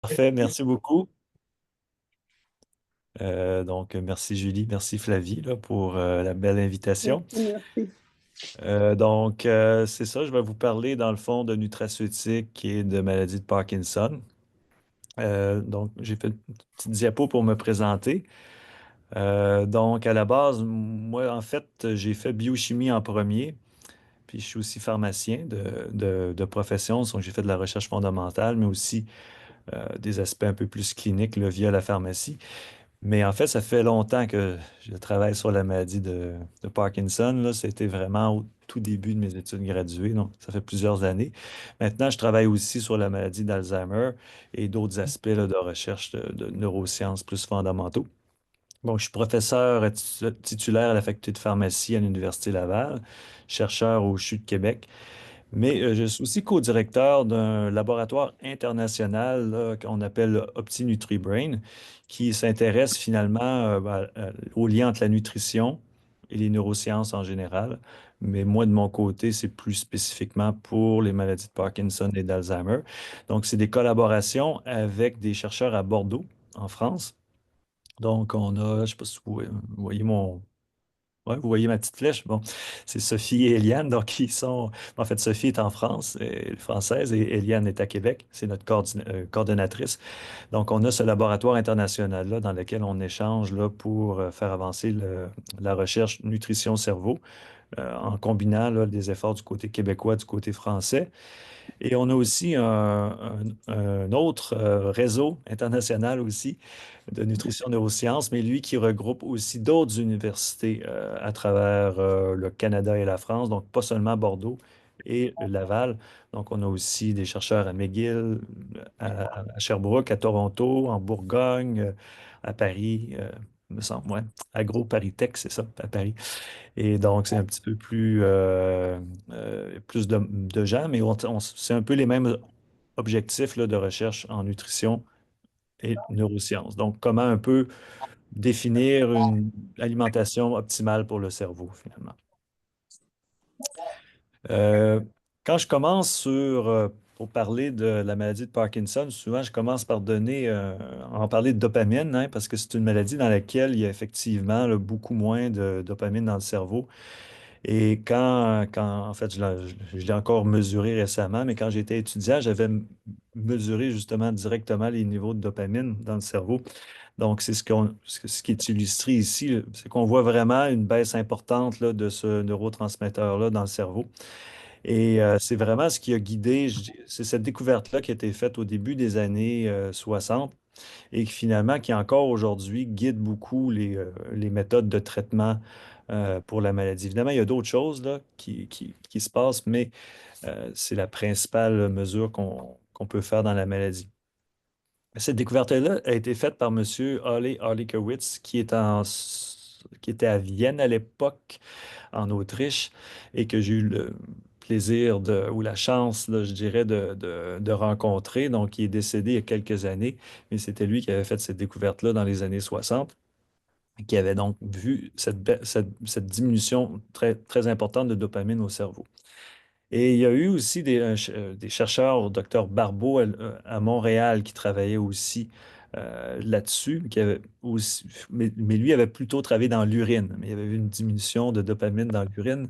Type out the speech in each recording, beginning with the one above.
Parfait, merci beaucoup. Merci Julie, merci Flavie là, pour la belle invitation. Merci. C'est ça, je vais vous parler dans le fond de nutraceutique et de maladie de Parkinson. J'ai fait une petite diapo pour me présenter. À la base, moi, en fait, j'ai fait biochimie en premier, puis je suis aussi pharmacien de profession, donc j'ai fait de la recherche fondamentale, mais aussi des aspects un peu plus cliniques là, via la pharmacie. Mais en fait, ça fait longtemps que je travaille sur la maladie de Parkinson. Là, c'était vraiment au tout début de mes études graduées, donc ça fait plusieurs années. Maintenant, je travaille aussi sur la maladie d'Alzheimer et d'autres aspects là, de recherche de neurosciences plus fondamentaux. Bon, je suis professeur titulaire à la faculté de pharmacie à l'Université Laval, chercheur au CHU de Québec. Mais je suis aussi co-directeur d'un laboratoire international là, qu'on appelle le OptiNutriBrain, qui s'intéresse finalement au lien entre la nutrition et les neurosciences en général. Mais moi, de mon côté, c'est plus spécifiquement pour les maladies de Parkinson et d'Alzheimer. Donc, c'est des collaborations avec des chercheurs à Bordeaux, en France. Donc, on a, je ne sais pas si vous voyez mon, ouais, vous voyez ma petite flèche. Bon, c'est Sophie et Eliane. Donc, en fait, Sophie est en France, elle est française, et Eliane est à Québec. C'est notre coordonnatrice. Donc, on a ce laboratoire international-là dans lequel on échange là, pour faire avancer la recherche nutrition-cerveau en combinant là, des efforts du côté québécois, du côté français. Et on a aussi un autre réseau international aussi de nutrition neurosciences, mais lui qui regroupe aussi d'autres universités à travers le Canada et la France, donc pas seulement Bordeaux et Laval. Donc on a aussi des chercheurs à McGill, à Sherbrooke, à Toronto, en Bourgogne, à Paris, me semble, ouais, Paris-Tech, c'est ça, à Paris. Et donc, c'est un petit peu plus de gens, mais c'est un peu les mêmes objectifs là, de recherche en nutrition et neurosciences. Donc, comment un peu définir une alimentation optimale pour le cerveau, finalement. Euh, Quand je commence pour parler de la maladie de Parkinson, souvent, je commence par en parler de dopamine, hein, parce que c'est une maladie dans laquelle il y a effectivement là, beaucoup moins de dopamine dans le cerveau. Et en fait, je l'ai encore mesuré récemment, mais quand j'étais étudiant, j'avais mesuré justement directement les niveaux de dopamine dans le cerveau. Donc, ce qui est illustré ici, là, c'est qu'on voit vraiment une baisse importante là, de ce neurotransmetteur-là dans le cerveau. Et c'est vraiment ce qui a guidé, c'est cette découverte-là qui a été faite au début des années 60 et qui finalement, qui encore aujourd'hui guide beaucoup les méthodes de traitement pour la maladie. Évidemment, il y a d'autres choses là, qui se passent, mais c'est la principale mesure qu'on peut faire dans la maladie. Cette découverte-là a été faite par M. Ole Harlikowitz, qui était à Vienne à l'époque, en Autriche, et que j'ai eu le plaisir ou la chance, là, je dirais, de rencontrer. Donc, il est décédé il y a quelques années, mais c'était lui qui avait fait cette découverte-là dans les années 60, qui avait donc vu cette diminution très, très importante de dopamine au cerveau. Et il y a eu aussi des chercheurs, au docteur Barbeau à Montréal, qui travaillaient aussi là-dessus, mais lui avait plutôt travaillé dans l'urine, mais il y avait eu une diminution de dopamine dans l'urine,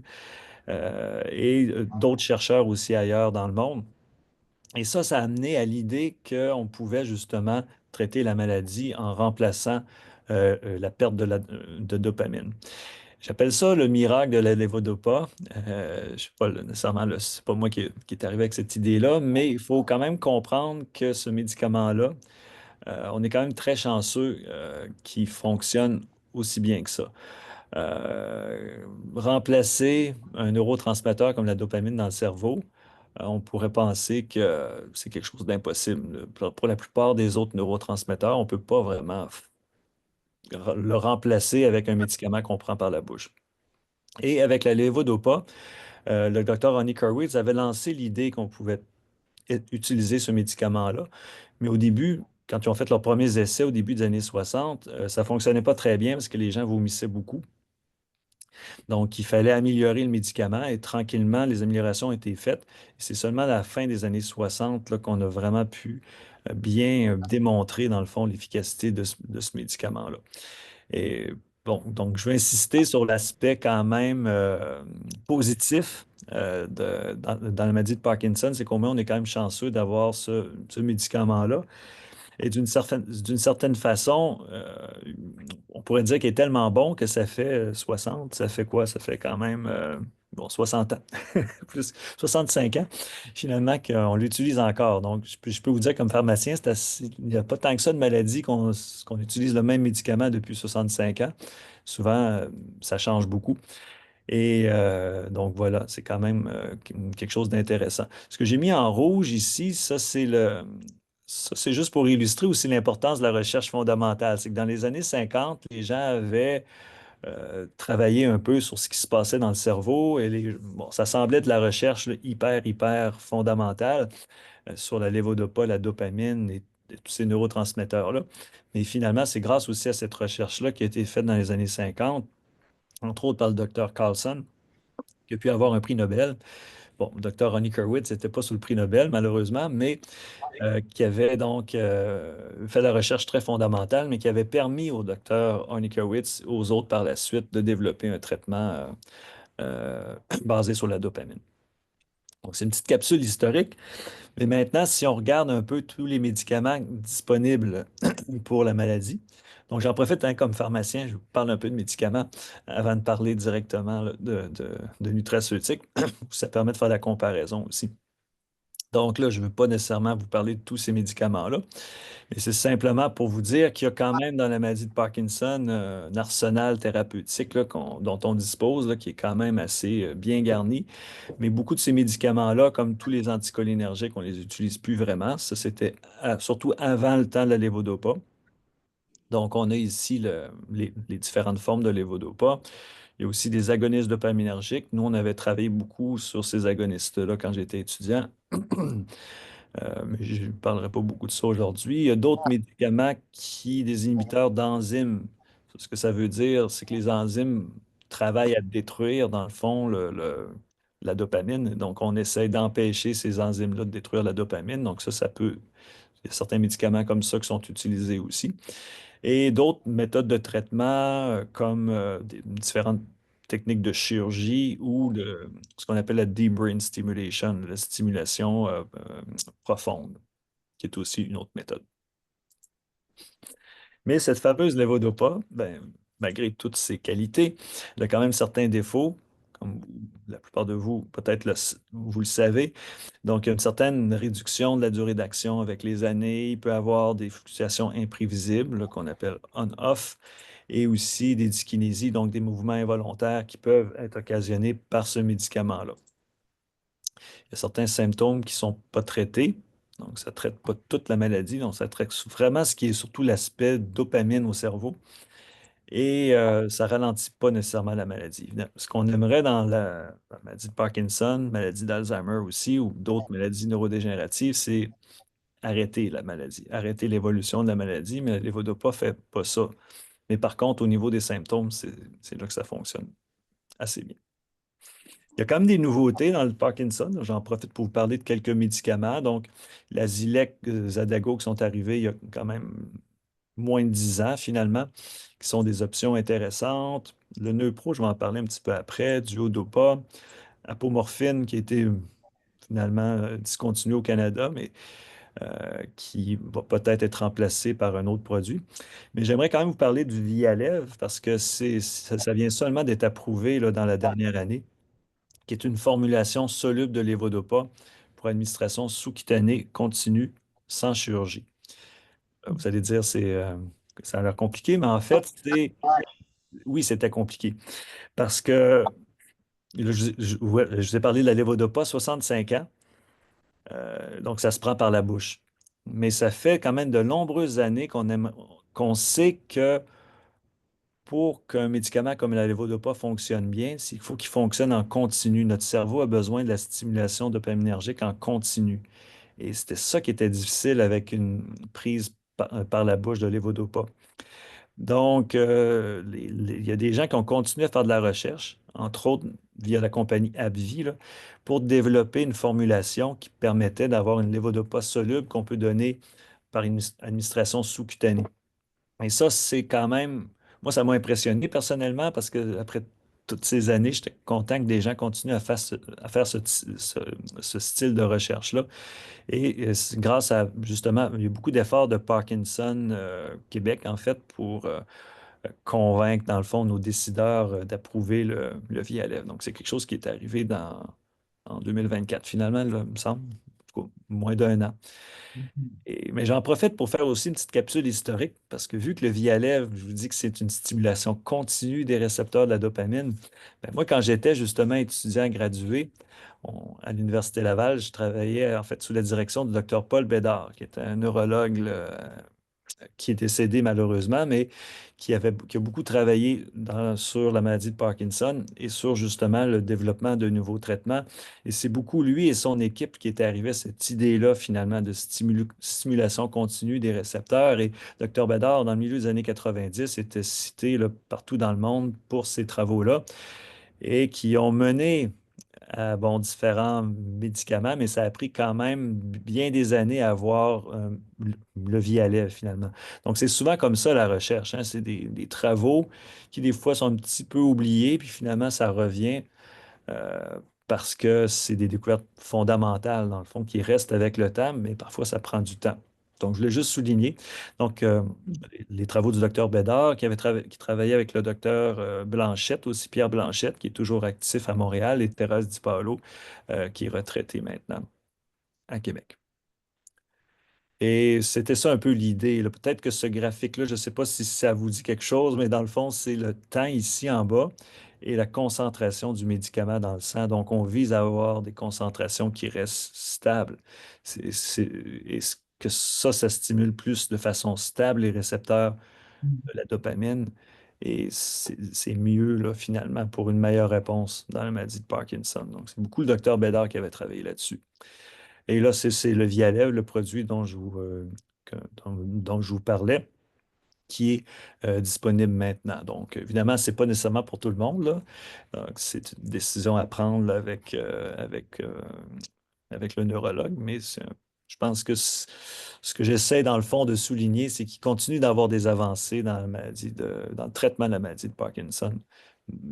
d'autres chercheurs aussi ailleurs dans le monde. Et ça a amené à l'idée qu'on pouvait justement traiter la maladie en remplaçant la perte de dopamine. J'appelle ça le miracle de la levodopa. Je ne suis pas nécessairement, c'est pas moi qui est arrivé avec cette idée-là, mais il faut quand même comprendre que ce médicament-là, on est quand même très chanceux qu'il fonctionne aussi bien que ça. Remplacer un neurotransmetteur comme la dopamine dans le cerveau, on pourrait penser que c'est quelque chose d'impossible. Pour la plupart des autres neurotransmetteurs, on ne peut pas vraiment le remplacer avec un médicament qu'on prend par la bouche. Et avec la levodopa, le docteur Ronnie Kurwitz avait lancé l'idée qu'on pouvait utiliser ce médicament-là. Mais au début, quand ils ont fait leurs premiers essais au début des années 60, ça ne fonctionnait pas très bien parce que les gens vomissaient beaucoup. Donc, il fallait améliorer le médicament et tranquillement, les améliorations ont été faites. Et c'est seulement à la fin des années 60 là, qu'on a vraiment pu bien démontrer, dans le fond, l'efficacité de ce médicament-là. Et bon, donc je vais insister sur l'aspect quand même positif dans la maladie de Parkinson, c'est qu'au moins on est quand même chanceux d'avoir ce médicament-là. Et d'une certaine façon, on pourrait dire qu'il est tellement bon que ça fait 60, ça fait quoi? Ça fait quand même bon, 60 ans, plus 65 ans, finalement, qu'on l'utilise encore. Donc, je peux vous dire comme pharmacien, il n'y a pas tant que ça de maladies qu'on utilise le même médicament depuis 65 ans. Souvent, ça change beaucoup. Et donc voilà, c'est quand même quelque chose d'intéressant. Ce que j'ai mis en rouge ici, ça, c'est juste pour illustrer aussi l'importance de la recherche fondamentale. C'est que dans les années 50, les gens avaient travaillé un peu sur ce qui se passait dans le cerveau et bon, ça semblait de la recherche là, hyper fondamentale sur la lévodopa, la dopamine et tous ces neurotransmetteurs-là. Mais finalement, c'est grâce aussi à cette recherche-là qui a été faite dans les années 50, entre autres par le docteur Carlson, qui a pu avoir un prix Nobel. Bon, le docteur Ronnie Kurwitz n'était pas sous le prix Nobel, malheureusement, mais qui avait donc fait la recherche très fondamentale, mais qui avait permis au docteur Ronnie Kurwitz, aux autres par la suite, de développer un traitement basé sur la dopamine. Donc, c'est une petite capsule historique. Mais maintenant, si on regarde un peu tous les médicaments disponibles pour la maladie, donc j'en profite hein, comme pharmacien, je vous parle un peu de médicaments avant de parler directement là, de nutraceutiques. Ça permet de faire la comparaison aussi. Donc là, je ne veux pas nécessairement vous parler de tous ces médicaments-là, mais c'est simplement pour vous dire qu'il y a quand même dans la maladie de Parkinson un arsenal thérapeutique là, dont on dispose, là, qui est quand même assez bien garni. Mais beaucoup de ces médicaments-là, comme tous les anticholinergiques, on ne les utilise plus vraiment. Ça, c'était surtout avant le temps de la lévodopa. Donc, on a ici les différentes formes de lévodopa. Il y a aussi des agonistes dopaminergiques. Nous, on avait travaillé beaucoup sur ces agonistes-là quand j'étais étudiant. Mais je ne parlerai pas beaucoup de ça aujourd'hui. Il y a d'autres médicaments des inhibiteurs d'enzymes. Ce que ça veut dire, c'est que les enzymes travaillent à détruire, dans le fond, la dopamine. Donc, on essaie d'empêcher ces enzymes-là de détruire la dopamine. Donc, ça peut. Il y a certains médicaments comme ça qui sont utilisés aussi. Et d'autres méthodes de traitement, comme des différentes techniques de chirurgie ou ce qu'on appelle la deep brain stimulation, la stimulation profonde, qui est aussi une autre méthode. Mais cette fameuse levodopa, ben, malgré toutes ses qualités, elle a quand même certains défauts, comme la plupart de vous, peut-être vous le savez. Donc, il y a une certaine réduction de la durée d'action avec les années. Il peut y avoir des fluctuations imprévisibles, là, qu'on appelle on-off, et aussi des dyskinésies, donc des mouvements involontaires qui peuvent être occasionnés par ce médicament-là. Il y a certains symptômes qui ne sont pas traités. Donc, ça ne traite pas toute la maladie. Donc, ça traite vraiment ce qui est surtout l'aspect dopamine au cerveau. Et ça ne ralentit pas nécessairement la maladie. Ce qu'on aimerait dans la maladie de Parkinson, maladie d'Alzheimer aussi, ou d'autres maladies neurodégénératives, c'est arrêter la maladie, arrêter l'évolution de la maladie, mais la levodopa ne fait pas ça. Mais par contre, au niveau des symptômes, c'est là que ça fonctionne assez bien. Il y a quand même des nouveautés dans le Parkinson. J'en profite pour vous parler de quelques médicaments. Donc, la Zilec, Zadago qui sont arrivés il y a quand même moins de 10 ans finalement, qui sont des options intéressantes. Le Neupro, je vais en parler un petit peu après. Duodopa, apomorphine qui a été finalement discontinué au Canada, mais qui va peut-être être remplacé par un autre produit. Mais j'aimerais quand même vous parler du Vyalev parce que ça vient seulement d'être approuvé là, dans la dernière année, qui est une formulation soluble de lévodopa pour administration sous-cutanée continue sans chirurgie. Vous allez dire, que ça a l'air compliqué, mais en fait, oui, c'était compliqué. Parce que, là, ouais, je vous ai parlé de la lévodopa, 65 ans, donc ça se prend par la bouche. Mais ça fait quand même de nombreuses années qu'on sait que pour qu'un médicament comme la levodopa fonctionne bien, il faut qu'il fonctionne en continu. Notre cerveau a besoin de la stimulation dopaminergique en continu. Et c'était ça qui était difficile avec une prise par la bouche de levodopa. Donc, il y a des gens qui ont continué à faire de la recherche, entre autres via la compagnie AbbVie, là, pour développer une formulation qui permettait d'avoir une lévodopa soluble qu'on peut donner par une administration sous-cutanée. Et ça, c'est quand même, moi, ça m'a impressionné personnellement parce que après toutes ces années, j'étais content que des gens continuent à faire ce style de recherche-là. Et c'est grâce à, justement, il y a beaucoup d'efforts de Parkinson Québec, en fait, pour convaincre, dans le fond, nos décideurs d'approuver le VLF. Donc, c'est quelque chose qui est arrivé en 2024, finalement, là, il me semble, en tout cas, moins d'un an. Mais j'en profite pour faire aussi une petite capsule historique, parce que vu que le Vialev, je vous dis que c'est une stimulation continue des récepteurs de la dopamine, ben moi, quand j'étais justement étudiant gradué à l'Université Laval, je travaillais en fait sous la direction du docteur Paul Bédard, qui était un neurologue là, qui est décédé malheureusement, mais qui a beaucoup travaillé sur la maladie de Parkinson et sur justement le développement de nouveaux traitements. Et c'est beaucoup lui et son équipe qui est arrivé à cette idée-là finalement de stimulation continue des récepteurs. Et Dr. Bedard, dans le milieu des années 90, était cité là, partout dans le monde pour ces travaux-là et qui ont mené à bon, différents médicaments, mais ça a pris quand même bien des années à avoir le Vialet finalement. Donc, c'est souvent comme ça la recherche, hein. C'est des travaux qui des fois sont un petit peu oubliés, puis finalement ça revient euh, parce que c'est des découvertes fondamentales, dans le fond, qui restent avec le temps, mais parfois ça prend du temps. Donc, je voulais juste souligner. Donc, les travaux du docteur Bédard, qui travaillait avec le docteur Blanchette, aussi Pierre Blanchette, qui est toujours actif à Montréal, et Thérèse Di Paolo, qui est retraitée maintenant à Québec. Et c'était ça un peu l'idée, là. Peut-être que ce graphique-là, je ne sais pas si ça vous dit quelque chose, mais dans le fond, c'est le temps ici en bas et la concentration du médicament dans le sang. Donc, on vise à avoir des concentrations qui restent stables. Et que ça stimule plus de façon stable les récepteurs de la dopamine. Et c'est mieux, là, finalement, pour une meilleure réponse dans la maladie de Parkinson. Donc, c'est beaucoup le docteur Bédard qui avait travaillé là-dessus. Et là, c'est le Vialev, le produit dont je vous parlais, qui est disponible maintenant. Donc, évidemment, ce n'est pas nécessairement pour tout le monde, là. Donc, c'est une décision à prendre là, avec le neurologue, mais je pense que ce que j'essaie, dans le fond, de souligner, c'est qu'il continue d'avoir des avancées dans dans le traitement de la maladie de Parkinson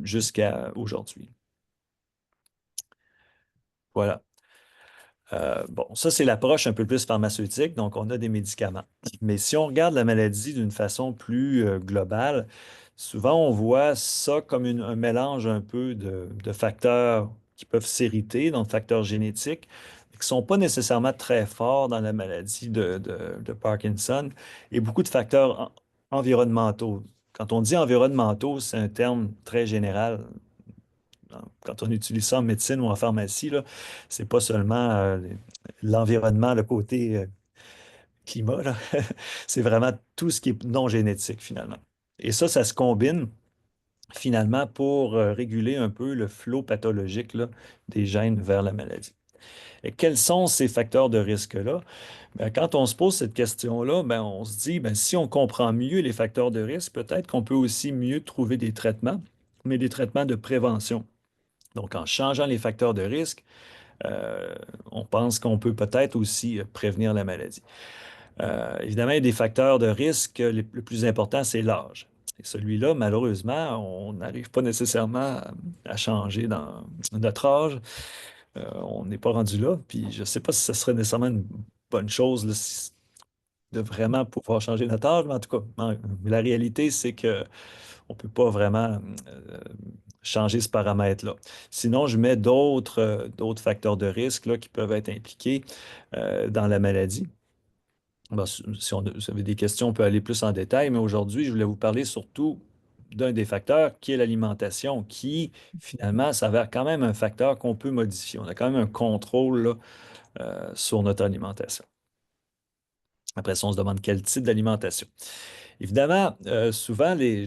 jusqu'à aujourd'hui. Voilà. Bon, ça, c'est l'approche un peu plus pharmaceutique, donc on a des médicaments. Mais si on regarde la maladie d'une façon plus globale, souvent on voit ça comme un mélange un peu de facteurs qui peuvent s'hériter, donc facteurs génétiques, qui ne sont pas nécessairement très forts dans la maladie de Parkinson, et beaucoup de facteurs environnementaux. Quand on dit environnementaux, c'est un terme très général. Quand on utilise ça en médecine ou en pharmacie, là, c'est pas seulement l'environnement, le côté climat, là. C'est vraiment tout ce qui est non génétique finalement. Et ça se combine finalement pour réguler un peu le flot pathologique là, des gènes vers la maladie. Et quels sont ces facteurs de risque-là? Ben, quand on se pose cette question-là, ben, on se dit, ben, si on comprend mieux les facteurs de risque, peut-être qu'on peut aussi mieux trouver des traitements, mais des traitements de prévention. Donc, en changeant les facteurs de risque, euh, on pense qu'on peut peut-être aussi prévenir la maladie. Évidemment, il y a des facteurs de risque. Le plus important, c'est l'âge. Et celui-là, malheureusement, on n'arrive pas nécessairement à changer dans notre âge. On n'est pas rendu là. Puis je ne sais pas si ce serait nécessairement une bonne chose là, de vraiment pouvoir changer notre âge, mais en tout cas, la réalité, c'est que on ne peut pas vraiment changer ce paramètre-là. Sinon, je mets d'autres facteurs de risque là, qui peuvent être impliqués dans la maladie. Bon, si vous avez des questions, on peut aller plus en détail, mais aujourd'hui, je voulais vous parler surtout d'un des facteurs qui est l'alimentation, qui finalement s'avère quand même un facteur qu'on peut modifier. On a quand même un contrôle là, sur notre alimentation. Après ça, on se demande quel type d'alimentation. Évidemment, souvent, je vais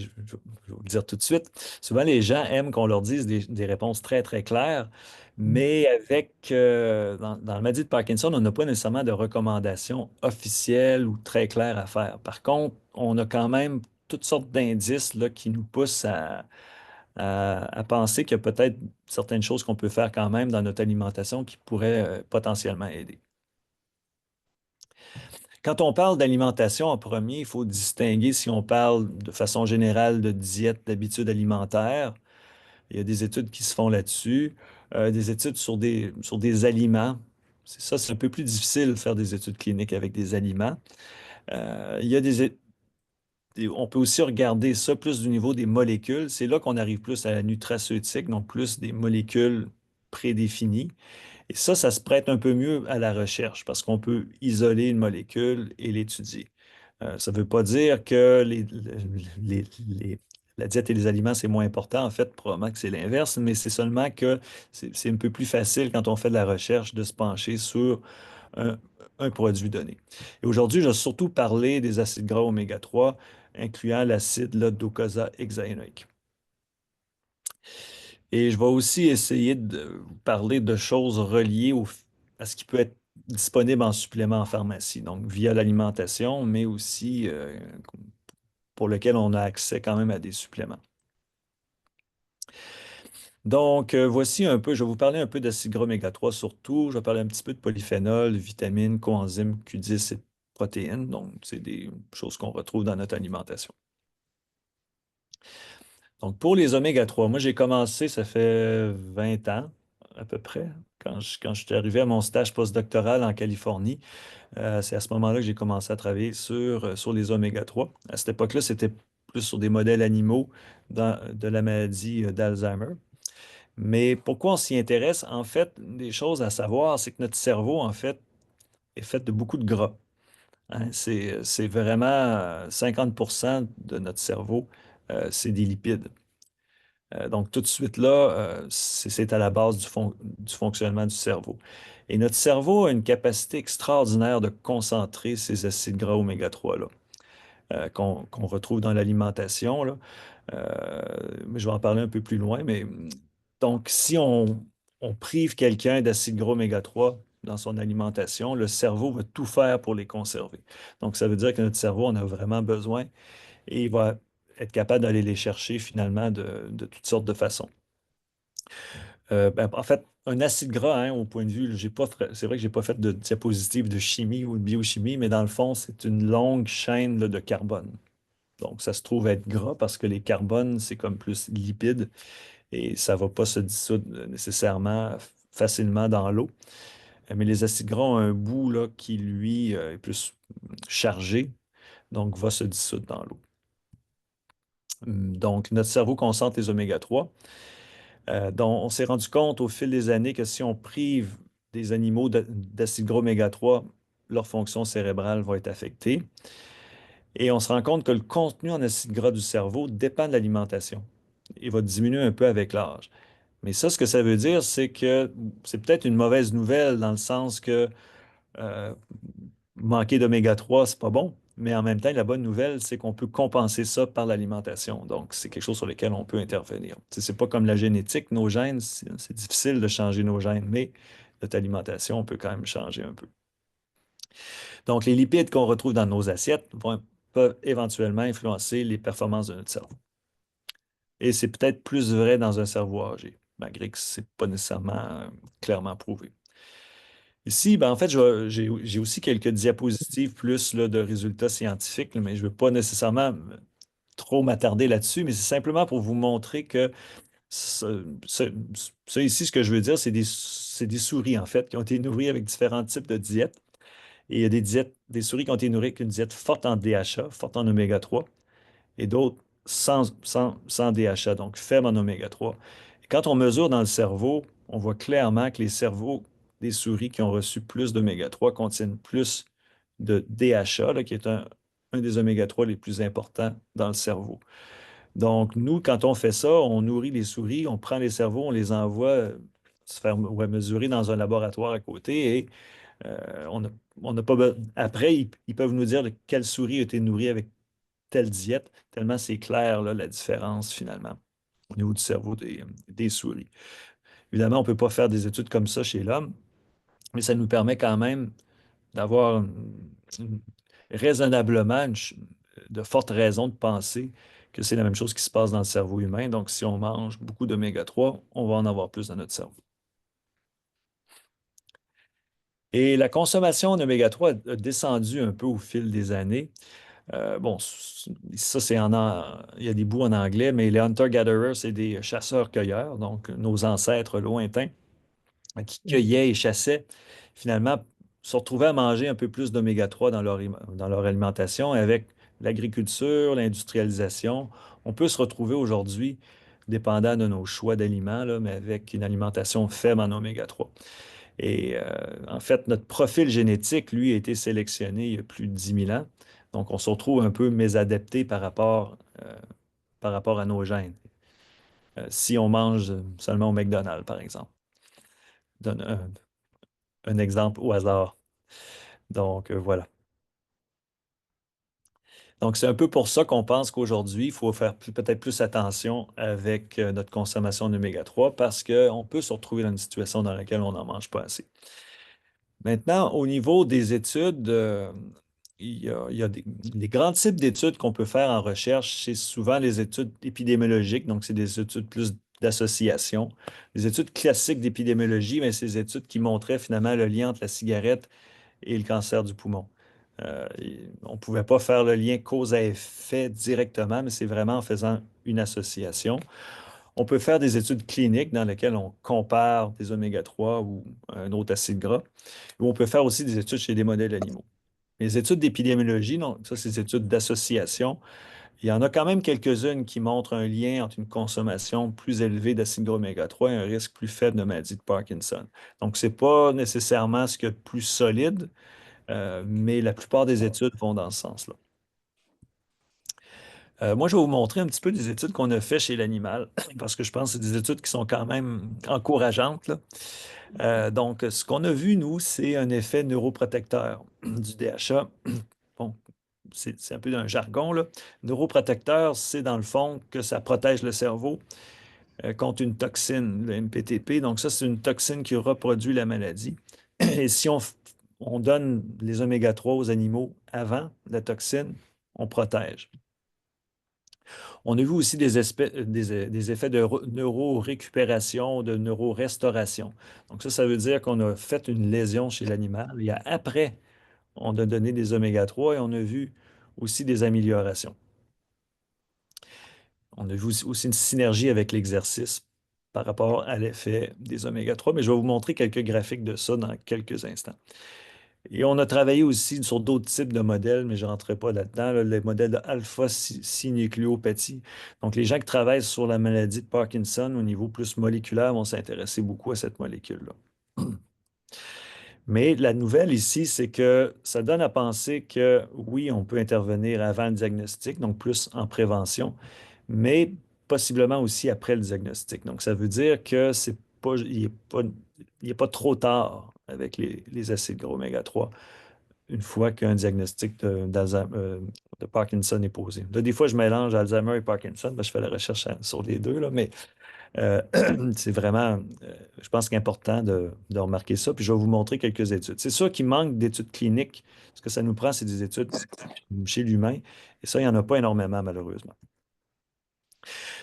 vous le dire tout de suite, souvent les gens aiment qu'on leur dise des réponses très, très claires, mais dans la maladie de Parkinson, on n'a pas nécessairement de recommandations officielles ou très claires à faire. Par contre, on a quand même toutes sortes d'indices là, qui nous poussent à penser qu'il y a peut-être certaines choses qu'on peut faire quand même dans notre alimentation qui pourraient potentiellement aider. Quand on parle d'alimentation en premier, il faut distinguer si on parle de façon générale de diète, d'habitudes alimentaires. Il y a des études qui se font là-dessus, des études sur des aliments. C'est ça, c'est un peu plus difficile de faire des études cliniques avec des aliments. Il y a on peut aussi regarder ça plus du niveau des molécules. C'est là qu'on arrive plus à la nutraceutique, donc plus des molécules prédéfinies. Et ça se prête un peu mieux à la recherche parce qu'on peut isoler une molécule et l'étudier. Ça ne veut pas dire que la diète et les aliments, c'est moins important. En fait, probablement que c'est l'inverse, mais c'est seulement que c'est un peu plus facile quand on fait de la recherche de se pencher sur un, un produit donné. Et aujourd'hui, je vais surtout parler des acides gras oméga 3, incluant l'acide là, docosahexaénoïque. Et je vais aussi essayer de vous parler de choses reliées à ce qui peut être disponible en supplément en pharmacie, donc via l'alimentation, mais aussi pour lequel on a accès quand même à des suppléments. Donc, voici un peu, je vais vous parler un peu d'acide gras oméga 3 surtout. Je vais parler un petit peu de polyphénol, vitamines, coenzymes Q10 et protéines. Donc, c'est des choses qu'on retrouve dans notre alimentation. Donc, pour les oméga 3, moi, j'ai commencé, ça fait 20 ans à peu près, quand je suis arrivé à mon stage postdoctoral en Californie. C'est à ce moment-là que j'ai commencé à travailler sur les oméga 3. À cette époque-là, c'était plus sur des modèles animaux de la maladie d'Alzheimer. Mais pourquoi on s'y intéresse? En fait, des choses à savoir, c'est que notre cerveau, en fait, est fait de beaucoup de gras. Hein. C'est vraiment 50% de notre cerveau, c'est des lipides. Donc, tout de suite là, c'est à la base du fonctionnement du cerveau. Et notre cerveau a une capacité extraordinaire de concentrer ces acides gras oméga 3 là, qu'on retrouve dans l'alimentation, là. Mais je vais en parler un peu plus loin. Mais donc, si on prive quelqu'un d'acides gras oméga 3 dans son alimentation, le cerveau va tout faire pour les conserver. Donc, ça veut dire que notre cerveau en a vraiment besoin et il va être capable d'aller les chercher finalement de toutes sortes de façons. En fait, un acide gras, hein, au point de vue, c'est vrai que j'ai pas fait de diapositive de chimie ou de biochimie, mais dans le fond, c'est une longue chaîne là, de carbone. Donc, ça se trouve être gras parce que les carbones, c'est comme plus lipide et ça ne va pas se dissoudre nécessairement facilement dans l'eau. Mais les acides gras ont un bout là, qui, lui, est plus chargé, donc va se dissoudre dans l'eau. Donc, notre cerveau concentre les oméga 3. Donc, on s'est rendu compte au fil des années que si on prive des animaux d'acides gras oméga 3, leur fonction cérébrale va être affectée. Et on se rend compte que le contenu en acides gras du cerveau dépend de l'alimentation. Il va diminuer un peu avec l'âge. Mais ça, ce que ça veut dire, c'est que c'est peut-être une mauvaise nouvelle dans le sens que euh, manquer d'oméga 3, c'est pas bon. Mais en même temps, la bonne nouvelle, c'est qu'on peut compenser ça par l'alimentation. Donc, c'est quelque chose sur lequel on peut intervenir. Tu sais, c'est pas comme la génétique, nos gènes, c'est difficile de changer nos gènes, mais notre alimentation, on peut quand même changer un peu. Donc, les lipides qu'on retrouve dans nos assiettes peuvent éventuellement influencer les performances de notre cerveau. Et c'est peut-être plus vrai dans un cerveau âgé, malgré que ce n'est pas nécessairement clairement prouvé. Ici, en fait, j'ai aussi quelques diapositives plus là, de résultats scientifiques, là, mais je ne veux pas nécessairement trop m'attarder là-dessus, mais c'est simplement pour vous montrer que ça ici, ce que je veux dire, c'est des souris, en fait, qui ont été nourries avec différents types de diètes. Et il y a des souris qui ont été nourries avec une diète forte en DHA, forte en oméga 3, et d'autres sans DHA, donc faible en oméga 3. Et quand on mesure dans le cerveau, on voit clairement que les cerveaux des souris qui ont reçu plus d'oméga 3 contiennent plus de DHA, là, qui est un des oméga 3 les plus importants dans le cerveau. Donc, nous, quand on fait ça, on nourrit les souris, on prend les cerveaux, on les envoie se faire mesurer dans un laboratoire à côté et on n'a pas après, ils peuvent nous dire de quelle souris a été nourrie avec telle diète, tellement c'est clair là, la différence finalement au niveau du cerveau des souris. Évidemment, on ne peut pas faire des études comme ça chez l'homme, mais ça nous permet quand même d'avoir raisonnablement de fortes raisons de penser que c'est la même chose qui se passe dans le cerveau humain. Donc, si on mange beaucoup d'oméga 3, on va en avoir plus dans notre cerveau. Et la consommation d'oméga 3 a descendu un peu au fil des années. Bon, ça, il y a des bouts en anglais, mais les hunter-gatherers, c'est des chasseurs-cueilleurs, donc nos ancêtres lointains qui cueillaient et chassaient, finalement, se retrouvaient à manger un peu plus d'oméga 3 dans leur alimentation. Et avec l'agriculture, l'industrialisation, on peut se retrouver aujourd'hui, dépendant de nos choix d'aliments, là, mais avec une alimentation faible en oméga 3. Et en fait, notre profil génétique, lui, a été sélectionné il y a plus de 10 000 ans. Donc, on se retrouve un peu mésadapté par rapport à nos gènes. Si on mange seulement au McDonald's, par exemple. Donne un exemple au hasard. Donc, voilà. Donc, c'est un peu pour ça qu'on pense qu'aujourd'hui, il faut faire peut-être plus attention avec notre consommation d'oméga 3 parce qu'on peut se retrouver dans une situation dans laquelle on n'en mange pas assez. Maintenant, au niveau des études, il y a des grands types d'études qu'on peut faire en recherche. C'est souvent les études épidémiologiques, donc c'est des études plus d'association. Les études classiques d'épidémiologie, mais c'est des études qui montraient finalement le lien entre la cigarette et le cancer du poumon. On ne pouvait pas faire le lien cause à effet directement, mais c'est vraiment en faisant une association. On peut faire des études cliniques dans lesquelles on compare des oméga 3 ou un autre acide gras. Ou on peut faire aussi des études chez des modèles animaux. Les études d'épidémiologie, non, ça, c'est des études d'association. Il y en a quand même quelques-unes qui montrent un lien entre une consommation plus élevée d'acide gras oméga 3 et un risque plus faible de maladie de Parkinson. Donc, ce n'est pas nécessairement ce qu'il y a de plus solide, mais la plupart des études vont dans ce sens-là. Moi, je vais vous montrer un petit peu des études qu'on a faites chez l'animal, parce que je pense que c'est des études qui sont quand même encourageantes, là. Donc, ce qu'on a vu, nous, c'est un effet neuroprotecteur du DHA. Bon, c'est un peu un jargon, là. Neuroprotecteur, c'est dans le fond que ça protège le cerveau contre une toxine, le MPTP. Donc, ça, c'est une toxine qui reproduit la maladie. Et si on donne les oméga 3 aux animaux avant la toxine, on protège. On a vu aussi des effets de neurorécupération, de neurorestauration. Donc ça veut dire qu'on a fait une lésion chez l'animal et après, on a donné des oméga 3 et on a vu aussi des améliorations. On a vu aussi une synergie avec l'exercice par rapport à l'effet des oméga 3, mais je vais vous montrer quelques graphiques de ça dans quelques instants. Et on a travaillé aussi sur d'autres types de modèles, mais je ne rentrerai pas là-dedans, là, les modèles de alpha-synucléopathie. Donc, les gens qui travaillent sur la maladie de Parkinson au niveau plus moléculaire vont s'intéresser beaucoup à cette molécule-là. Mais la nouvelle ici, c'est que ça donne à penser que oui, on peut intervenir avant le diagnostic, donc plus en prévention, mais possiblement aussi après le diagnostic. Donc, ça veut dire que c'est pas, il est pas trop tard avec les acides gras oméga 3 une fois qu'un diagnostic de Parkinson est posé. Là, des fois, je mélange Alzheimer et Parkinson, parce que je fais la recherche sur les deux, là, mais euh, c'est vraiment, je pense qu'il est important de remarquer ça. Puis je vais vous montrer quelques études. C'est sûr qu'il manque d'études cliniques. Ce que ça nous prend, c'est des études chez l'humain. Et ça, il n'y en a pas énormément, malheureusement.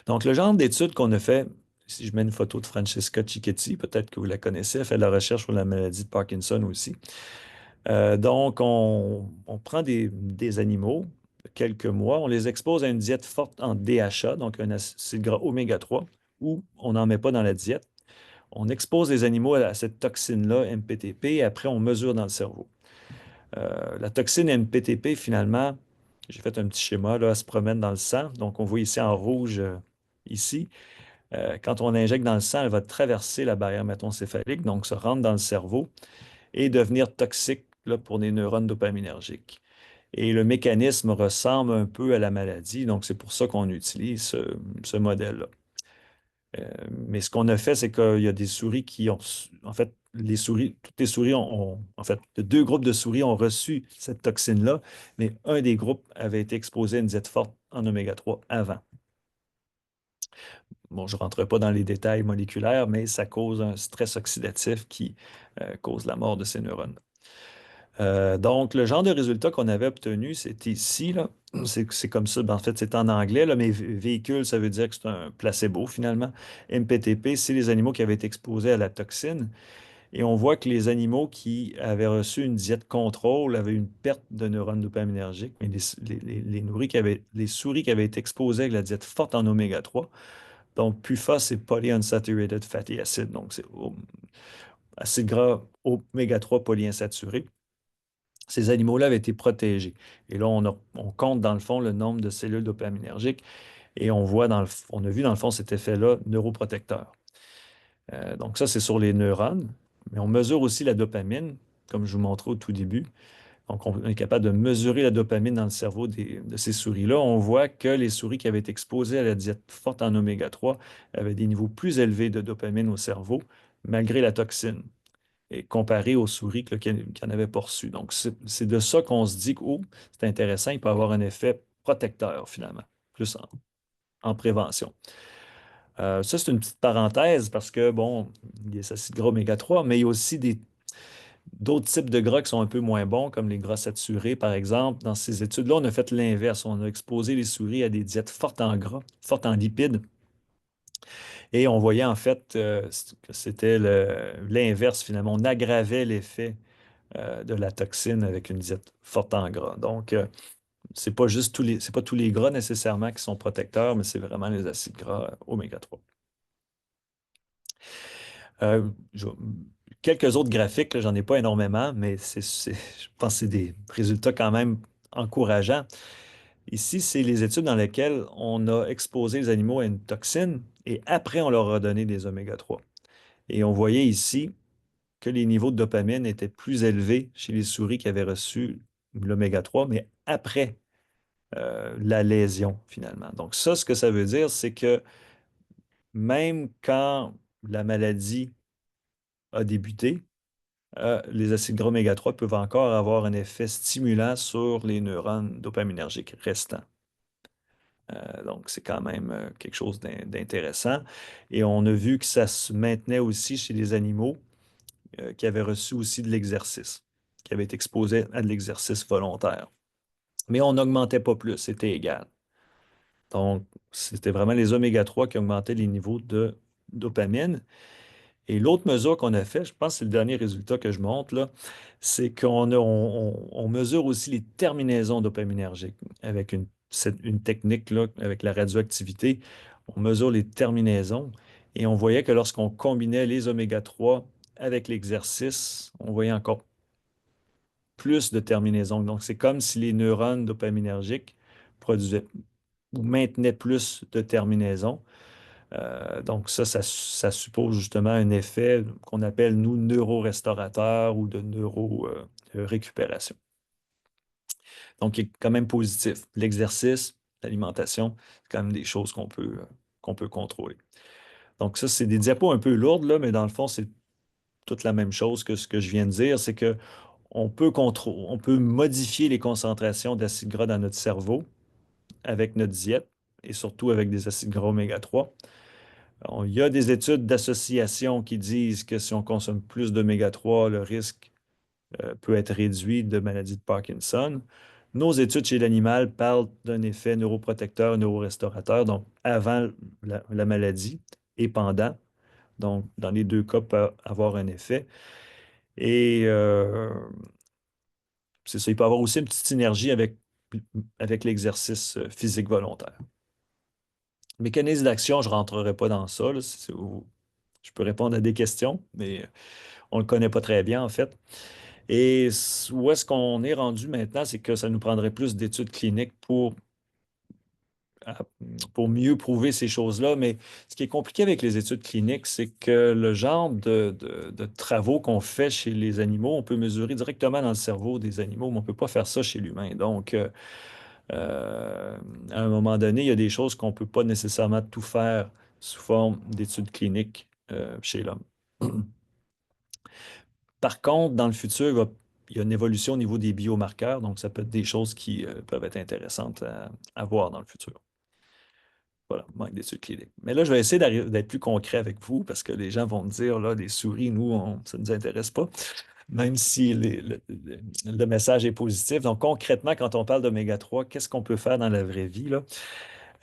Donc, le genre d'études qu'on a fait, si je mets une photo de Francesca Cicchetti, peut-être que vous la connaissez, elle fait de la recherche sur la maladie de Parkinson aussi. Donc, on prend des animaux, quelques mois, on les expose à une diète forte en DHA, donc un acide gras oméga 3, ou on n'en met pas dans la diète. On expose les animaux à cette toxine-là, MPTP, et après, on mesure dans le cerveau. La toxine MPTP, finalement, j'ai fait un petit schéma, là, elle se promène dans le sang. Donc, on voit ici en rouge, ici. Quand on l'injecte dans le sang, elle va traverser la barrière hématocéphalique, donc se rendre dans le cerveau et devenir toxique là, pour les neurones dopaminergiques. Et le mécanisme ressemble un peu à la maladie, donc c'est pour ça qu'on utilise ce modèle-là. Mais ce qu'on a fait, c'est qu'il y a des souris qui ont, en fait, toutes les souris en fait, deux groupes de souris ont reçu cette toxine-là, mais un des groupes avait été exposé à une diète forte en oméga 3 avant. Bon, je ne rentre pas dans les détails moléculaires, mais ça cause un stress oxydatif qui cause la mort de ces neurones. Donc, le genre de résultat qu'on avait obtenu, c'était ici, là. C'est comme ça. Ben, en fait, c'est en anglais, là, mais véhicule, ça veut dire que c'est un placebo, finalement. MPTP, c'est les animaux qui avaient été exposés à la toxine. Et on voit que les animaux qui avaient reçu une diète contrôle avaient une perte de neurones dopaminergiques, mais les souris qui avaient été exposées avec la diète forte en oméga 3, donc PUFA, c'est polyunsaturated fatty acid, donc c'est acide gras oméga 3 polyinsaturé. Ces animaux-là avaient été protégés. Et là, on compte dans le fond le nombre de cellules dopaminergiques et on a vu dans le fond cet effet-là neuroprotecteur. Donc ça, c'est sur les neurones, mais on mesure aussi la dopamine, comme je vous montrais au tout début. Donc on est capable de mesurer la dopamine dans le cerveau de ces souris-là. On voit que les souris qui avaient été exposées à la diète forte en oméga 3 avaient des niveaux plus élevés de dopamine au cerveau, malgré la toxine, et comparé aux souris qui en avaient pas reçu. Donc c'est de ça qu'on se dit que oh, c'est intéressant, il peut avoir un effet protecteur finalement, plus en prévention. Ça, c'est une petite parenthèse parce que, bon, il y a des acides gras oméga 3, mais il y a aussi d'autres types de gras qui sont un peu moins bons, comme les gras saturés, par exemple. Dans ces études-là, on a fait l'inverse. On a exposé les souris à des diètes fortes en gras, fortes en lipides, et on voyait en fait que c'était l'inverse finalement. On aggravait l'effet de la toxine avec une diète forte en gras. Donc, c'est pas tous les gras nécessairement qui sont protecteurs, mais c'est vraiment les acides gras oméga 3. Euh, je- Quelques autres graphiques, là, j'en ai pas énormément, mais je pense que c'est des résultats quand même encourageants. Ici, c'est les études dans lesquelles on a exposé les animaux à une toxine et après, on leur a donné des oméga 3. Et on voyait ici que les niveaux de dopamine étaient plus élevés chez les souris qui avaient reçu l'oméga 3, mais après la lésion, finalement. Donc ça, ce que ça veut dire, c'est que même quand la maladie a débuté, les acides gras oméga 3 peuvent encore avoir un effet stimulant sur les neurones dopaminergiques restants. Donc, c'est quand même quelque chose d'intéressant. Et on a vu que ça se maintenait aussi chez les animaux qui avaient reçu aussi de l'exercice, qui avaient été exposés à de l'exercice volontaire. Mais on n'augmentait pas plus, c'était égal. Donc, c'était vraiment les oméga 3 qui augmentaient les niveaux de dopamine. Et l'autre mesure qu'on a fait, je pense que c'est le dernier résultat que je montre là, c'est on mesure aussi les terminaisons dopaminergiques avec une technique là, avec la radioactivité. On mesure les terminaisons et on voyait que lorsqu'on combinait les oméga 3 avec l'exercice, on voyait encore plus de terminaisons. Donc, c'est comme si les neurones dopaminergiques produisaient ou maintenaient plus de terminaisons. Donc ça suppose justement un effet qu'on appelle, nous, neurorestaurateur ou de neurorécupération. Donc, il est quand même positif. L'exercice, l'alimentation, c'est quand même des choses qu'on peut contrôler. Donc, ça, c'est des diapos un peu lourdes, là, mais dans le fond, c'est toute la même chose que ce que je viens de dire, c'est que on peut modifier les concentrations d'acides gras dans notre cerveau avec notre diète et surtout avec des acides gras oméga 3. Il y a des études d'association qui disent que si on consomme plus d'oméga 3, le risque peut être réduit de maladie de Parkinson. Nos études chez l'animal parlent d'un effet neuroprotecteur, neurorestaurateur, donc avant la maladie et pendant. Donc, dans les deux cas, peut avoir un effet. Et c'est ça, il peut avoir aussi une petite synergie avec l'exercice physique volontaire. Mécanisme d'action, je ne rentrerai pas dans ça, là, je peux répondre à des questions, mais on ne le connaît pas très bien, en fait. Et où est-ce qu'on est rendu maintenant, c'est que ça nous prendrait plus d'études cliniques à- pour mieux prouver ces choses-là. Mais ce qui est compliqué avec les études cliniques, c'est que le genre de travaux qu'on fait chez les animaux, on peut mesurer directement dans le cerveau des animaux, mais on ne peut pas faire ça chez l'humain. Donc, euh, à un moment donné, il y a des choses qu'on ne peut pas nécessairement tout faire sous forme d'études cliniques chez l'homme. Par contre, dans le futur, il y a une évolution au niveau des biomarqueurs, donc ça peut être des choses qui peuvent être intéressantes à voir dans le futur. Voilà, manque d'études cliniques. Mais là, je vais essayer d'être plus concret avec vous parce que les gens vont me dire, là, des souris, nous, ça ne nous intéresse pas. même si le message est positif. Donc, concrètement, quand on parle d'oméga 3, qu'est-ce qu'on peut faire dans la vraie vie, là?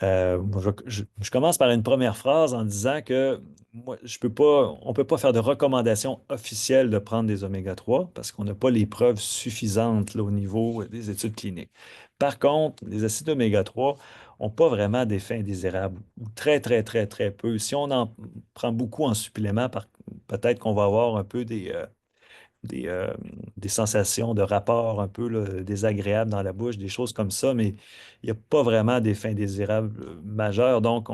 Moi, je commence par une première phrase en disant que moi, on ne peut pas faire de recommandation officielle de prendre des oméga 3 parce qu'on n'a pas les preuves suffisantes là, au niveau des études cliniques. Par contre, les acides oméga 3 n'ont pas vraiment d'effet indésirable ou très, très, très, très peu. Si on en prend beaucoup en supplément, peut-être qu'on va avoir un peu des, euh, des sensations de rapport un peu là, désagréables dans la bouche, des choses comme ça, mais il n'y a pas vraiment d'effets indésirables majeurs. Donc,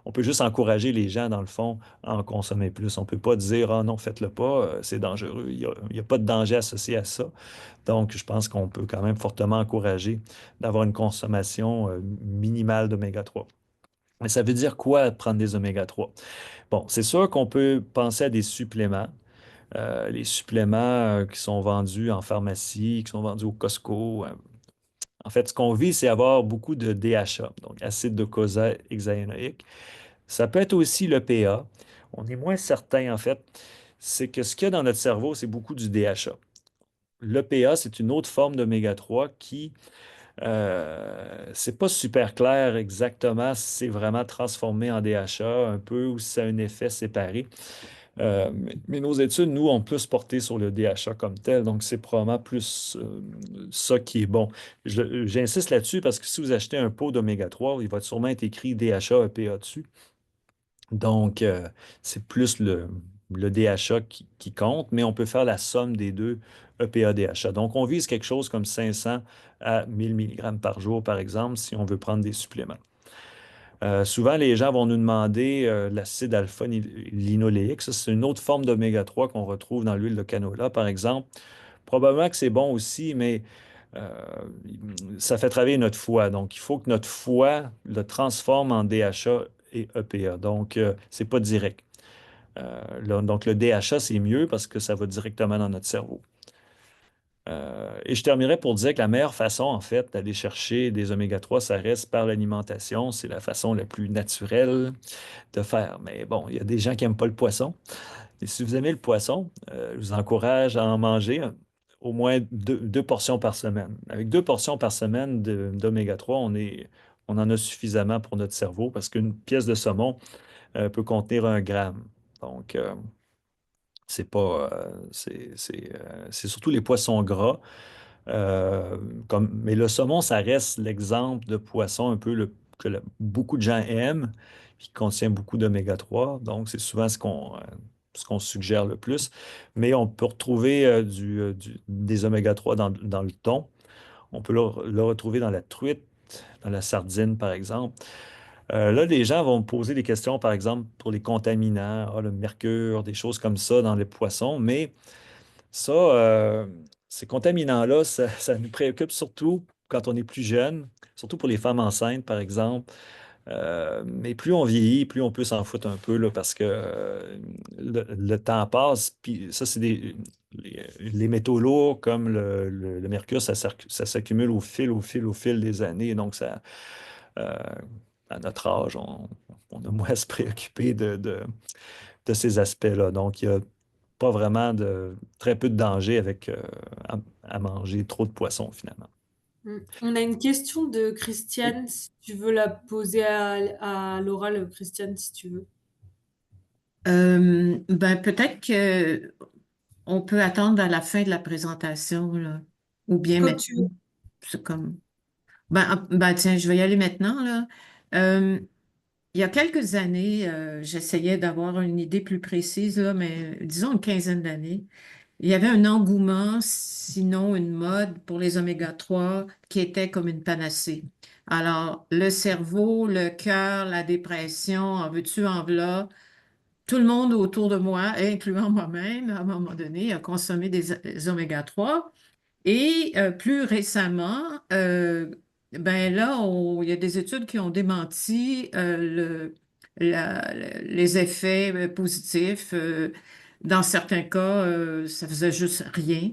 on peut juste encourager les gens, dans le fond, à en consommer plus. On ne peut pas dire, ah non, faites-le pas, c'est dangereux. Il y a pas de danger associé à ça. Donc, je pense qu'on peut quand même fortement encourager d'avoir une consommation minimale d'oméga 3. Mais ça veut dire quoi prendre des oméga 3? Bon, c'est sûr qu'on peut penser à des suppléments. Les suppléments qui sont vendus en pharmacie, qui sont vendus au Costco. En fait, ce qu'on vit, c'est avoir beaucoup de DHA, donc acide docosahexaénoïque. Ça peut être aussi le PA. On est moins certain, en fait. C'est que ce qu'il y a dans notre cerveau, c'est beaucoup du DHA. Le PA, c'est une autre forme d'oméga 3 qui, c'est pas super clair exactement si c'est vraiment transformé en DHA un peu ou si ça a un effet séparé. Mais nos études, nous, ont plus porté sur le DHA comme tel, donc c'est probablement plus ça qui est bon. J'insiste là-dessus parce que si vous achetez un pot d'oméga 3, il va sûrement être écrit DHA EPA dessus. Donc, c'est plus le DHA qui compte, mais on peut faire la somme des deux EPA-DHA. Donc, on vise quelque chose comme 500 à 1000 mg par jour, par exemple, si on veut prendre des suppléments. Souvent, les gens vont nous demander l'acide alpha-linoléique. Ça, c'est une autre forme d'oméga 3 qu'on retrouve dans l'huile de canola, par exemple. Probablement que c'est bon aussi, mais euh, ça fait travailler notre foie. Donc, il faut que notre foie le transforme en DHA et EPA. Donc, c'est pas direct. Donc, le DHA, c'est mieux parce que ça va directement dans notre cerveau. Et je terminerai pour dire que la meilleure façon, en fait, d'aller chercher des oméga 3, ça reste par l'alimentation. C'est la façon la plus naturelle de faire. Mais bon, il y a des gens qui n'aiment pas le poisson. Et si vous aimez le poisson, je vous encourage à en manger au moins deux portions par semaine. Avec 2 portions par semaine d'oméga 3, on en a suffisamment pour notre cerveau parce qu'une pièce de saumon peut contenir 1 gramme. Donc, c'est surtout les poissons gras. Mais le saumon, ça reste l'exemple de poisson un peu beaucoup de gens aiment, puis qui contient beaucoup d'oméga 3. Donc, c'est souvent ce qu'on suggère le plus. Mais on peut retrouver des oméga 3 dans le thon. On peut le retrouver dans la truite, dans la sardine, par exemple. Là, les gens vont me poser des questions, par exemple, pour les contaminants, le mercure, des choses comme ça dans les poissons. Mais ça, ces contaminants-là, ça nous préoccupe surtout quand on est plus jeune, surtout pour les femmes enceintes, par exemple. Mais plus on vieillit, plus on peut s'en foutre un peu, là, parce que le temps passe. Puis ça, les métaux lourds comme le mercure, ça s'accumule au fil des années. Donc, euh, à notre âge, on a moins à se préoccuper de ces aspects-là. Donc, il y a pas vraiment très peu de danger avec à manger trop de poissons finalement. On a une question de Oui. Christiane, si tu veux la poser à l'oral, Christiane, si tu veux. Ben peut-être que on peut attendre à la fin de la présentation, là. Ou bien Comme maintenant. tu veux. C'est comme. Ben tiens, je vais y aller maintenant, là. Euh, il y a quelques années, j'essayais d'avoir une idée plus précise, là, mais disons une quinzaine d'années. Il y avait un engouement, sinon une mode pour les oméga 3 qui était comme une panacée. Alors, le cerveau, le cœur, la dépression, en veux-tu, en voilà, tout le monde autour de moi, incluant moi-même, à un moment donné, a consommé des oméga 3. Et plus récemment, ben là, il y a des études qui ont démenti les effets positifs. Dans certains cas, ça faisait juste rien.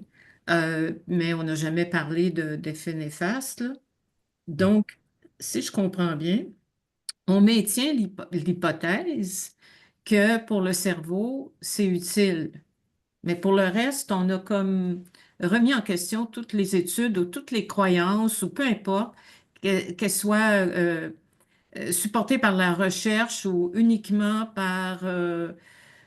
Mais on n'a jamais parlé d'effets néfastes, là. Donc, si je comprends bien, on maintient l'hypothèse que pour le cerveau, c'est utile. Mais pour le reste, on a comme remis en question toutes les études ou toutes les croyances ou peu importe, qu'elles soient supportées par la recherche ou uniquement par,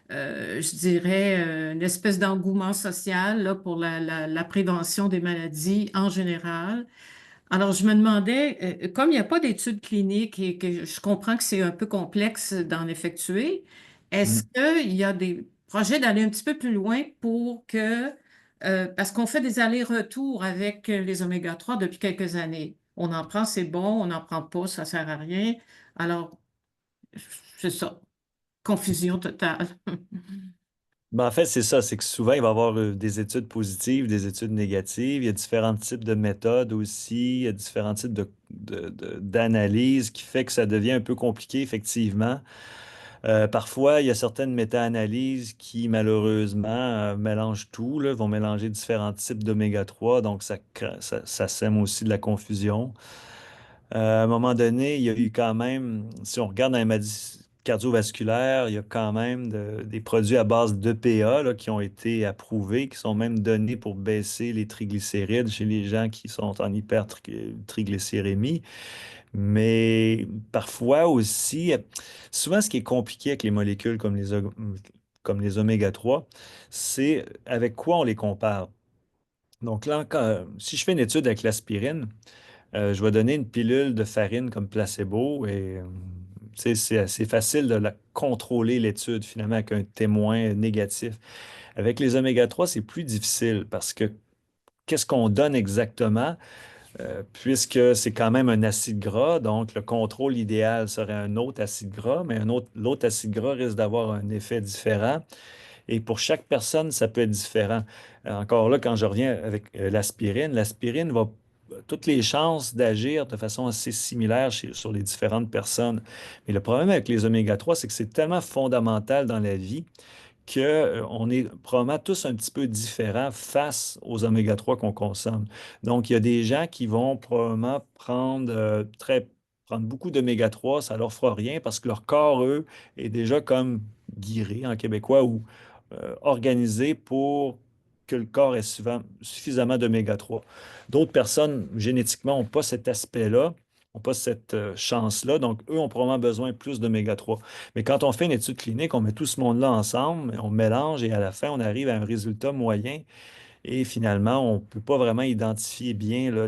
je dirais, une espèce d'engouement social là, pour la prévention des maladies en général. Alors, je me demandais, comme il n'y a pas d'études cliniques et que je comprends que c'est un peu complexe d'en effectuer, est-ce Mhm. qu'il y a des projets d'aller un petit peu plus loin pour que, parce qu'on fait des allers-retours avec les oméga 3 depuis quelques années. On en prend, c'est bon, on n'en prend pas, ça sert à rien. Alors, c'est ça, confusion totale. Ben, en fait, c'est ça, c'est que souvent, il va y avoir des études positives, des études négatives. Il y a différents types de méthodes aussi, il y a différents types d'analyses qui fait que ça devient un peu compliqué, effectivement. Parfois, il y a certaines méta-analyses qui, malheureusement, mélangent tout, là, vont mélanger différents types d'oméga 3, donc ça sème aussi de la confusion. À un moment donné, il y a eu quand même, si on regarde dans les maladies cardiovasculaires, il y a quand même des produits à base d'EPA là, qui ont été approuvés, qui sont même donnés pour baisser les triglycérides chez les gens qui sont en hypertriglycérémie. Mais parfois aussi, souvent ce qui est compliqué avec les molécules comme les oméga 3, c'est avec quoi on les compare. Donc là, si je fais une étude avec l'aspirine, je vais donner une pilule de farine comme placebo et tu sais, c'est assez facile de la contrôler l'étude finalement avec un témoin négatif. Avec les oméga 3, c'est plus difficile parce que qu'est-ce qu'on donne exactement? Puisque c'est quand même un acide gras, donc le contrôle idéal serait un autre acide gras, mais l'autre acide gras risque d'avoir un effet différent. Et pour chaque personne, ça peut être différent. Encore là, quand je reviens avec l'aspirine va toutes les chances d'agir de façon assez similaire sur les différentes personnes. Mais le problème avec les oméga 3, c'est que c'est tellement fondamental dans la vie qu'on est probablement tous un petit peu différents face aux oméga 3 qu'on consomme. Donc, il y a des gens qui vont probablement prendre beaucoup d'oméga 3, ça leur fera rien parce que leur corps, eux, est déjà comme guiré en québécois ou organisé pour que le corps ait suffisamment d'oméga 3. D'autres personnes, génétiquement, n'ont pas cet aspect-là, n'ont pas cette chance-là, donc eux ont probablement besoin plus d'oméga 3. Mais quand on fait une étude clinique, on met tout ce monde-là ensemble, on mélange et à la fin, on arrive à un résultat moyen et finalement, on ne peut pas vraiment identifier bien là,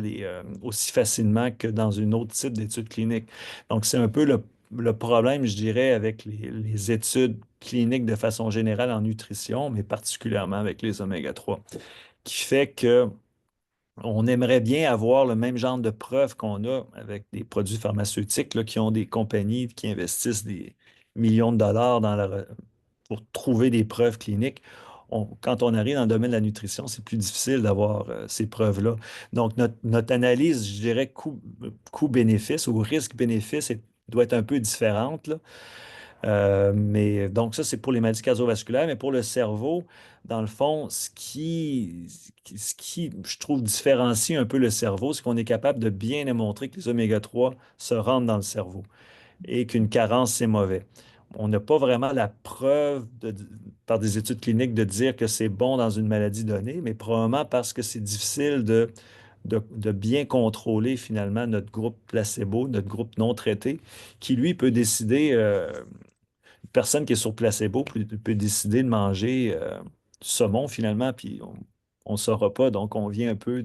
aussi facilement que dans une autre type d'étude clinique. Donc, c'est un peu le problème, je dirais, avec les études cliniques de façon générale en nutrition, mais particulièrement avec les oméga 3, qui fait que on aimerait bien avoir le même genre de preuves qu'on a avec des produits pharmaceutiques là, qui ont des compagnies qui investissent des millions de dollars pour trouver des preuves cliniques. Quand on arrive dans le domaine de la nutrition, c'est plus difficile d'avoir ces preuves-là. Donc, notre analyse, je dirais, coût-bénéfice ou risque-bénéfice doit être un peu différente, là. Mais donc, ça, c'est pour les maladies cardiovasculaires. Mais pour le cerveau, dans le fond, ce qui, je trouve, différencie un peu le cerveau, c'est qu'on est capable de bien démontrer que les oméga 3 se rendent dans le cerveau et qu'une carence, c'est mauvais. On n'a pas vraiment la preuve par des études cliniques de dire que c'est bon dans une maladie donnée, mais probablement parce que c'est difficile de bien contrôler finalement notre groupe placebo, notre groupe non traité, qui lui peut décider, une personne qui est sur placebo peut décider de manger du saumon finalement, puis on ne saura pas, donc on vient un peu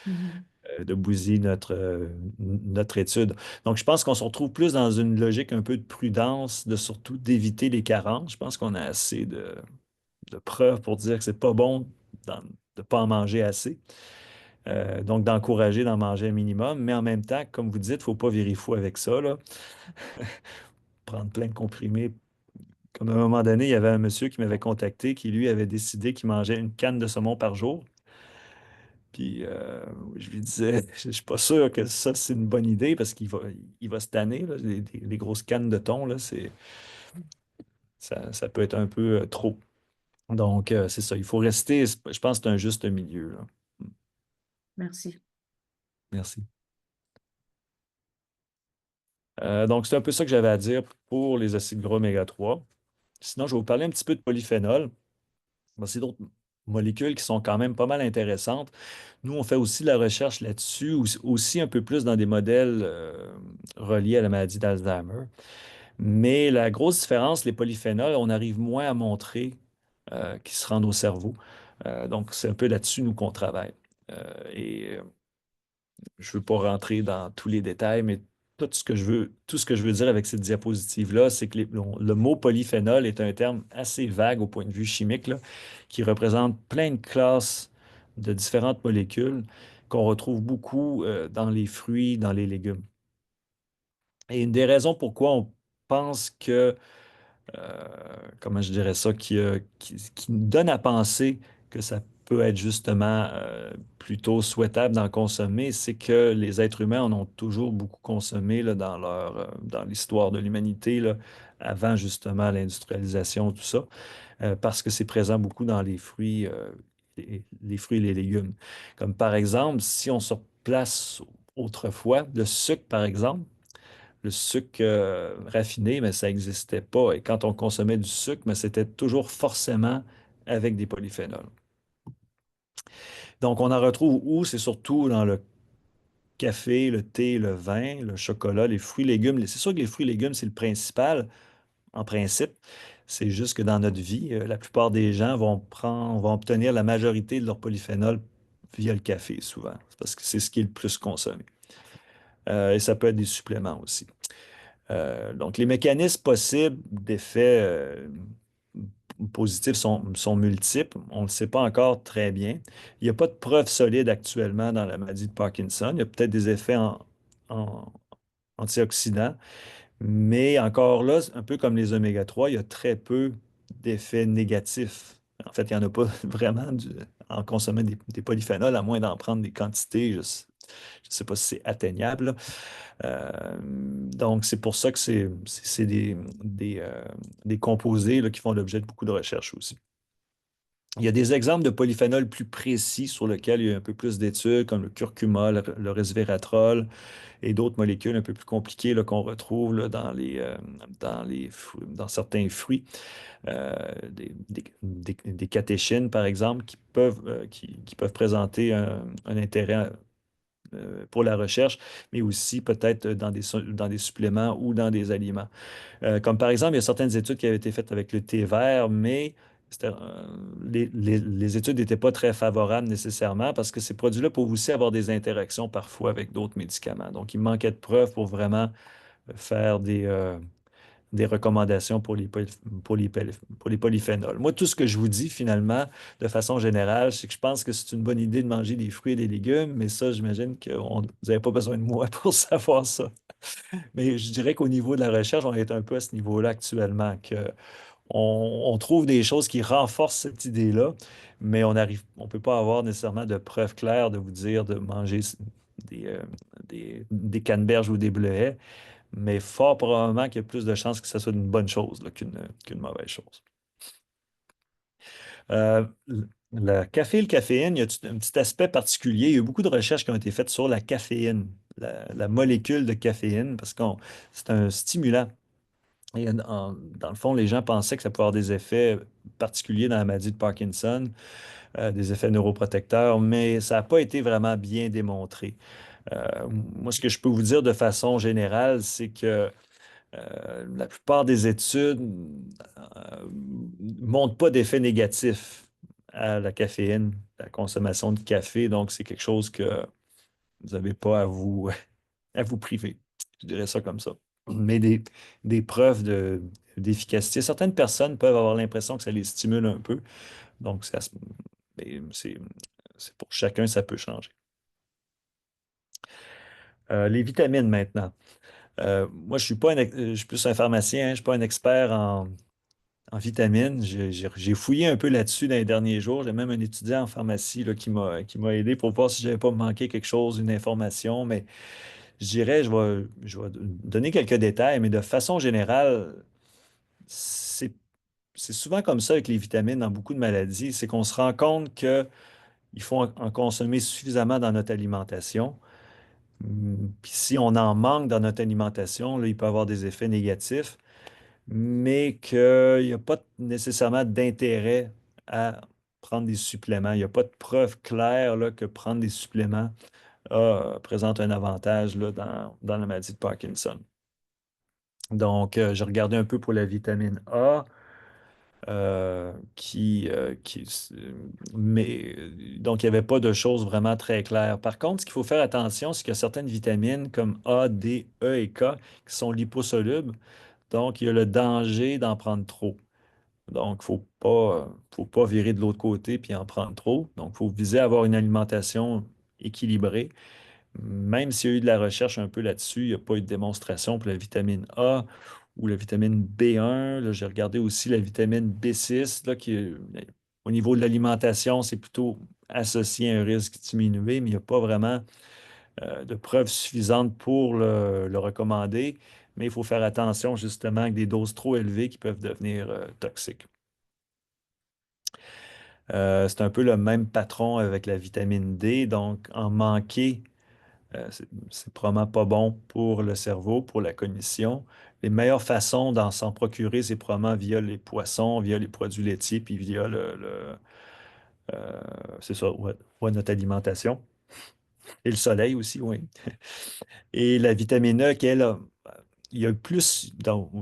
Mhm. de bousiller notre étude. Donc, je pense qu'on se retrouve plus dans une logique un peu de prudence, de surtout d'éviter les carences. Je pense qu'on a assez de preuves pour dire que c'est pas bon de ne pas en manger assez. Donc, d'encourager d'en manger un minimum. Mais en même temps, comme vous dites, il ne faut pas virer fou avec ça, là. Prendre plein de comprimés. Comme à un moment donné, il y avait un monsieur qui m'avait contacté qui, lui, avait décidé qu'il mangeait une canne de saumon par jour. Puis je lui disais, je ne suis pas sûr que ça, c'est une bonne idée parce qu'il va se tanner, là. Les grosses cannes de thon, là, ça peut être un peu trop. Donc, c'est ça. Il faut rester, je pense que c'est un juste milieu, là. Merci. Merci. Donc, c'est un peu ça que j'avais à dire pour les acides gras oméga 3. Sinon, je vais vous parler un petit peu de polyphénol. Ben, c'est d'autres molécules qui sont quand même pas mal intéressantes. Nous, on fait aussi de la recherche là-dessus, aussi un peu plus dans des modèles reliés à la maladie d'Alzheimer. Mais la grosse différence, les polyphénols, on arrive moins à montrer qu'ils se rendent au cerveau. Donc, c'est un peu là-dessus, nous, qu'on travaille. Et je ne veux pas rentrer dans tous les détails, mais tout ce que je veux dire avec cette diapositive-là, c'est que le mot polyphénol est un terme assez vague au point de vue chimique, là, qui représente plein de classes de différentes molécules qu'on retrouve beaucoup dans les fruits, dans les légumes. Et une des raisons pourquoi on pense que comment je dirais ça, qui nous donne à penser que ça peut être justement plutôt souhaitable d'en consommer, c'est que les êtres humains en ont toujours beaucoup consommé là, dans l'histoire de l'humanité, là, avant justement l'industrialisation, tout ça, parce que c'est présent beaucoup dans les fruits et les légumes. Comme par exemple, si on se replace autrefois, le sucre, par exemple, le sucre raffiné, mais ça n'existait pas. Et quand on consommait du sucre, mais c'était toujours forcément avec des polyphénols. Donc, on en retrouve où? C'est surtout dans le café, le thé, le vin, le chocolat, les fruits, légumes. C'est sûr que les fruits et légumes, c'est le principal, en principe. C'est juste que dans notre vie, la plupart des gens vont obtenir la majorité de leur polyphénol via le café, souvent. C'est parce que c'est ce qui est le plus consommé. Et ça peut être des suppléments aussi. Donc, les mécanismes possibles d'effets positifs sont multiples. On ne le sait pas encore très bien. Il n'y a pas de preuves solides actuellement dans la maladie de Parkinson. Il y a peut-être des effets en antioxydants, mais encore là, un peu comme les oméga 3, il y a très peu d'effets négatifs. En fait, il n'y en a pas vraiment en consommant des polyphénols, à moins d'en prendre des quantités. Je ne sais pas si c'est atteignable, là. Donc, c'est pour ça que c'est des composés là, qui font l'objet de beaucoup de recherches aussi. Il y a des exemples de polyphénols plus précis sur lesquels il y a un peu plus d'études, comme le curcuma, le resveratrol et d'autres molécules un peu plus compliquées là, qu'on retrouve là, dans certains fruits, des catéchines, par exemple, qui peuvent présenter un intérêt pour la recherche, mais aussi peut-être dans des suppléments ou dans des aliments. Comme par exemple, il y a certaines études qui avaient été faites avec le thé vert, mais les études n'étaient pas très favorables nécessairement parce que ces produits-là peuvent aussi avoir des interactions parfois avec d'autres médicaments. Donc, il manquait de preuves pour vraiment faire des recommandations pour les polyphénols. Moi, tout ce que je vous dis finalement, de façon générale, c'est que je pense que c'est une bonne idée de manger des fruits et des légumes, mais ça, j'imagine que vous n'avez pas besoin de moi pour savoir ça. Mais je dirais qu'au niveau de la recherche, on est un peu à ce niveau-là actuellement, que on trouve des choses qui renforcent cette idée-là, mais on peut pas avoir nécessairement de preuves claires de vous dire de manger des, euh, des canneberges ou des bleuets, mais fort probablement qu'il y a plus de chances que ça soit une bonne chose là, qu'une mauvaise chose. Euh, le café et le caféine, il y a un petit aspect particulier. Il y a eu beaucoup de recherches qui ont été faites sur la caféine, la molécule de caféine, parce que c'est un stimulant. Et dans le fond, les gens pensaient que ça pouvait avoir des effets particuliers dans la maladie de Parkinson, des effets neuroprotecteurs, mais ça n'a pas été vraiment bien démontré. Moi, ce que je peux vous dire de façon générale, c'est que la plupart des études ne montrent pas d'effet négatif à la caféine, à la consommation de café, donc c'est quelque chose que vous n'avez pas à vous priver. Je dirais ça comme ça. Mais des preuves d'efficacité. Certaines personnes peuvent avoir l'impression que ça les stimule un peu. Donc, mais c'est pour chacun, ça peut changer. Les vitamines maintenant. Moi, je suis pas je suis plus un pharmacien, je ne suis pas un expert en vitamines. J'ai fouillé un peu là-dessus dans les derniers jours. J'ai même un étudiant en pharmacie là, qui m'a aidé pour voir si je n'avais pas manqué quelque chose, une information. Mais je dirais, je vais donner quelques détails, mais de façon générale, c'est c'est souvent comme ça avec les vitamines dans beaucoup de maladies, c'est qu'on se rend compte qu'il faut en consommer suffisamment dans notre alimentation. Puis si on en manque dans notre alimentation, là, il peut avoir des effets négatifs, mais qu'il n'y a pas nécessairement d'intérêt à prendre des suppléments. Il n'y a pas de preuve claire là, que prendre des suppléments présente un avantage là, dans la maladie de Parkinson. Donc, j'ai regardé un peu pour la vitamine A, euh, qui, euh, qui- mais donc il n'y avait pas de choses vraiment très claires. Par contre, ce qu'il faut faire attention, c'est qu'il y a certaines vitamines comme A, D, E et K qui sont liposolubles. Donc, il y a le danger d'en prendre trop. Donc, faut pas virer de l'autre côté puis en prendre trop. Donc, il faut viser à avoir une alimentation équilibrée. Même s'il y a eu de la recherche un peu là-dessus, il n'y a pas eu de démonstration pour la vitamine A ou la vitamine B1. Là, j'ai regardé aussi la vitamine B6, là, au niveau de l'alimentation, c'est plutôt associé à un risque diminué, mais il n'y a pas vraiment de preuves suffisantes pour le recommander. Mais il faut faire attention justement avec des doses trop élevées qui peuvent devenir toxiques. C'est un peu le même patron avec la vitamine D, donc en manquer c'est probablement pas bon pour le cerveau, pour la cognition. Les meilleures façons d'en s'en procurer, c'est probablement via les poissons, via les produits laitiers, puis via euh, c'est ça, ouais, ouais, notre alimentation. Et le soleil aussi, oui. Et la vitamine E, il y a eu plus,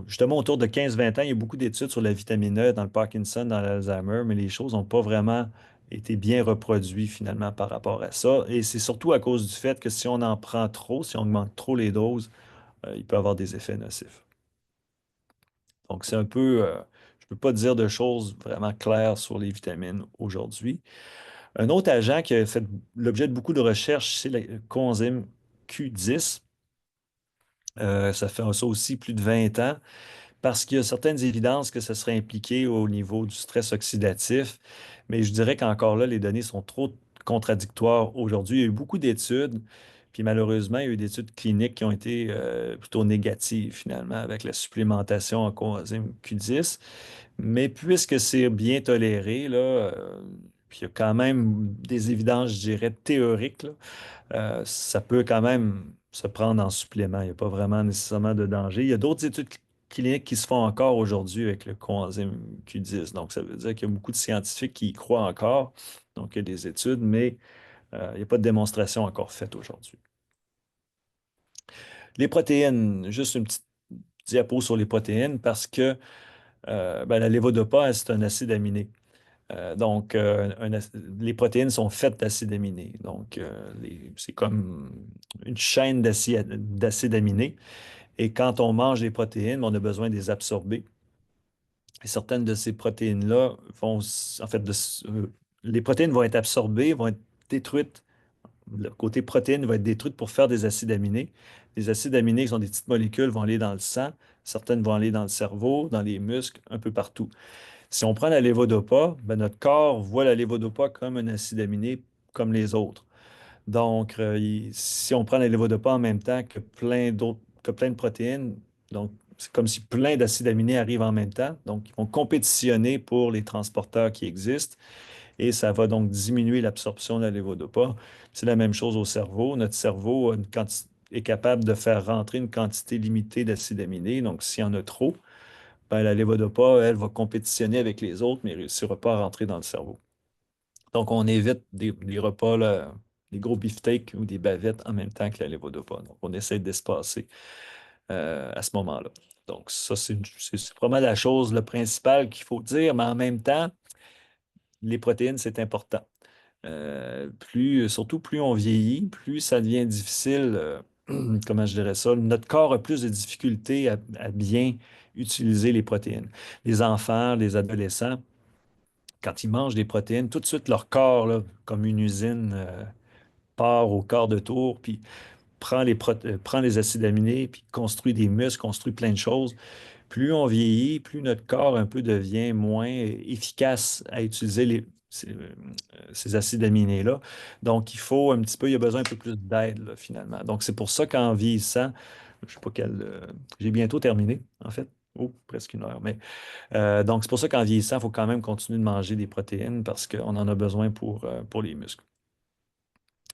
justement autour de 15-20 ans, il y a beaucoup d'études sur la vitamine E dans le Parkinson, dans l'Alzheimer, mais les choses n'ont pas vraiment été bien reproduites finalement par rapport à ça. Et c'est surtout à cause du fait que si on en prend trop, si on augmente trop les doses, il peut avoir des effets nocifs. Donc c'est un peu, je ne peux pas dire de choses vraiment claires sur les vitamines aujourd'hui. Un autre agent qui a fait l'objet de beaucoup de recherches, c'est le coenzyme Q10. Ça fait ça aussi plus de 20 ans. Parce qu'il y a certaines évidences que ça serait impliqué au niveau du stress oxydatif, mais je dirais qu'encore là, les données sont trop contradictoires aujourd'hui. Il y a eu beaucoup d'études, puis malheureusement, il y a eu des études cliniques qui ont été plutôt négatives finalement avec la supplémentation en coenzyme Q10. Mais puisque c'est bien toléré, là, puis il y a quand même des évidences, je dirais, théoriques, là, ça peut quand même se prendre en supplément. Il n'y a pas vraiment nécessairement de danger. Il y a d'autres études cliniques qui se font encore aujourd'hui avec le coenzyme Q10. Donc, ça veut dire qu'il y a beaucoup de scientifiques qui y croient encore. Donc, il y a des études, mais il n'y a pas de démonstration encore faite aujourd'hui. Les protéines, juste une petite diapo sur les protéines parce que ben, la lévodopa, c'est un acide aminé. Donc, les protéines sont faites d'acides aminés. Donc, c'est comme une chaîne d'acides aminés. Et quand on mange des protéines, on a besoin de les absorber. Et certaines de ces protéines-là en fait, les protéines vont être absorbées, vont être détruites. Le côté protéines va être détruite pour faire des acides aminés. Les acides aminés, qui sont des petites molécules, vont aller dans le sang. Certaines vont aller dans le cerveau, dans les muscles, un peu partout. Si on prend la lévodopa, ben notre corps voit la lévodopa comme un acide aminé comme les autres. Donc, si on prend la lévodopa en même temps que plein de protéines, donc c'est comme si plein d'acides aminés arrivent en même temps. Donc, ils vont compétitionner pour les transporteurs qui existent et ça va donc diminuer l'absorption de la lévodopa. C'est la même chose au cerveau. Notre cerveau est capable de faire rentrer une quantité limitée d'acides aminés. Donc, s'il y en a trop, ben, la lévodopa, elle, va compétitionner avec les autres, mais ne réussira pas à rentrer dans le cerveau. Donc, on évite des repas, là, des gros beefsteaks ou des bavettes en même temps que la lévodopa. Donc, on essaie d'espacer à ce moment-là. Donc, ça, c'est probablement la chose le principal qu'il faut dire, mais en même temps, les protéines, c'est important. Surtout plus on vieillit, plus ça devient difficile, comment je dirais ça, notre corps a plus de difficultés à bien utiliser les protéines. Les enfants, les adolescents, quand ils mangent des protéines, tout de suite leur corps, là, comme une usine, part au quart de tour, puis prend les acides aminés, puis construit des muscles, construit plein de choses. Plus on vieillit, plus notre corps un peu devient moins efficace à utiliser ces acides aminés-là. Donc, il y a besoin un peu plus d'aide, là, finalement. Donc, c'est pour ça qu'en vieillissant, je sais pas j'ai bientôt terminé, en fait. Oh, presque une heure. Mais, donc, c'est pour ça qu'en vieillissant, il faut quand même continuer de manger des protéines parce qu'on en a besoin pour les muscles.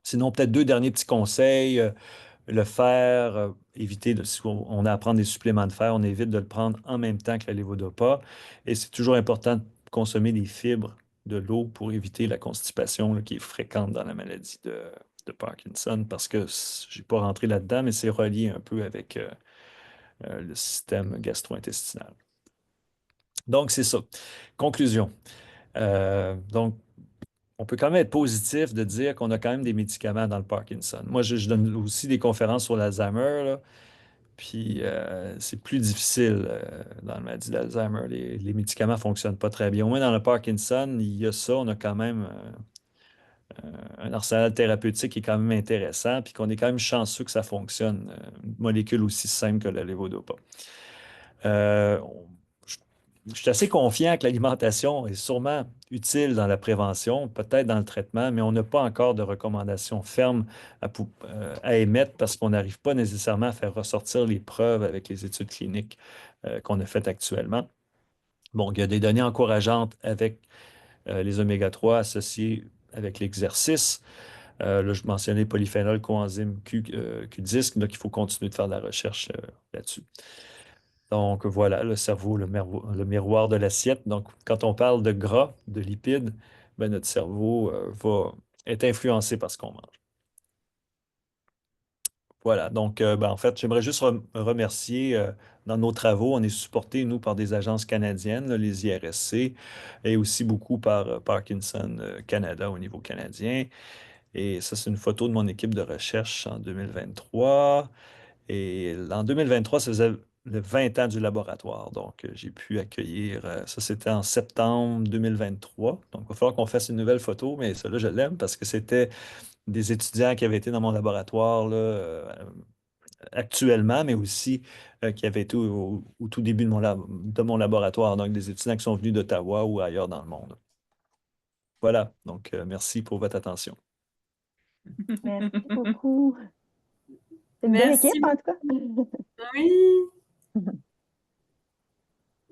Sinon, peut-être deux derniers petits conseils. Le fer, si on a à prendre des suppléments de fer, on évite de le prendre en même temps que la lévodopa. Et c'est toujours important de consommer des fibres de l'eau pour éviter la constipation là, qui est fréquente dans la maladie de Parkinson, parce que je n'ai pas rentré là-dedans, mais c'est relié un peu avec le système gastro-intestinal. Donc, c'est ça. Conclusion. Donc, on peut quand même être positif de dire qu'on a quand même des médicaments dans le Parkinson. Moi, je donne aussi des conférences sur l'Alzheimer, là, puis c'est plus difficile dans la maladie d'Alzheimer. Les médicaments ne fonctionnent pas très bien. Au moins dans le Parkinson, il y a ça, on a quand même un arsenal thérapeutique qui est quand même intéressant, puis qu'on est quand même chanceux que ça fonctionne. Une molécule aussi simple que la levodopa. Euh, on- je je suis assez confiant que l'alimentation est sûrement utile dans la prévention, peut-être dans le traitement, mais on n'a pas encore de recommandations fermes à émettre parce qu'on n'arrive pas nécessairement à faire ressortir les preuves avec les études cliniques qu'on a faites actuellement. Bon, il y a des données encourageantes avec les oméga-3 associés avec l'exercice. Là, je mentionnais polyphénol, coenzyme Q10, donc il faut continuer de faire de la recherche là-dessus. Donc voilà, le cerveau, le miroir de l'assiette. Donc quand on parle de gras, de lipides, ben, notre cerveau va être influencé par ce qu'on mange. Voilà, donc ben, en fait, j'aimerais juste remercier dans nos travaux, on est supporté, nous, par des agences canadiennes, là, les IRSC, et aussi beaucoup par Parkinson Canada au niveau canadien. Et ça, c'est une photo de mon équipe de recherche en 2023. Et en 2023, ça faisait le 20 ans du laboratoire. Donc, j'ai pu accueillir, ça c'était en septembre 2023. Donc, il va falloir qu'on fasse une nouvelle photo, mais celle-là, je l'aime parce que c'était des étudiants qui avaient été dans mon laboratoire là, actuellement, mais aussi qui avaient été au tout début de mon laboratoire. Donc, des étudiants qui sont venus d'Ottawa ou ailleurs dans le monde. Voilà. Donc, merci pour votre attention. Merci beaucoup. C'est une belle Merci équipe, en tout cas. beaucoup. Oui.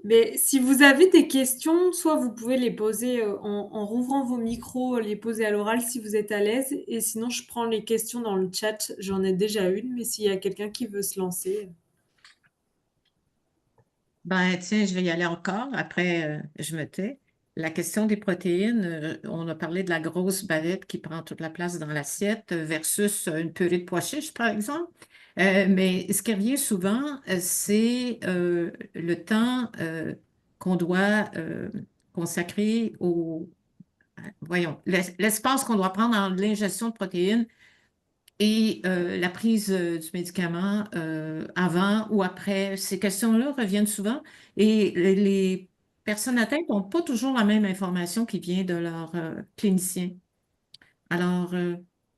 Mais si vous avez des questions, soit vous pouvez les poser en rouvrant vos micros, les poser à l'oral si vous êtes à l'aise. Et sinon, je prends les questions dans le chat. J'en ai déjà une, mais s'il y a quelqu'un qui veut se lancer. Ben, tiens, je vais y aller encore. Après, je me tais. La question des protéines, on a parlé de la grosse bavette qui prend toute la place dans l'assiette versus une purée de pois chiches, par exemple. Mais ce qui revient souvent, c'est le temps qu'on doit consacrer voyons, l'espace qu'on doit prendre dans l'ingestion de protéines et la prise du médicament avant ou après. Ces questions-là reviennent souvent et les personnes atteintes n'ont pas toujours la même information qui vient de leur clinicien. Alors,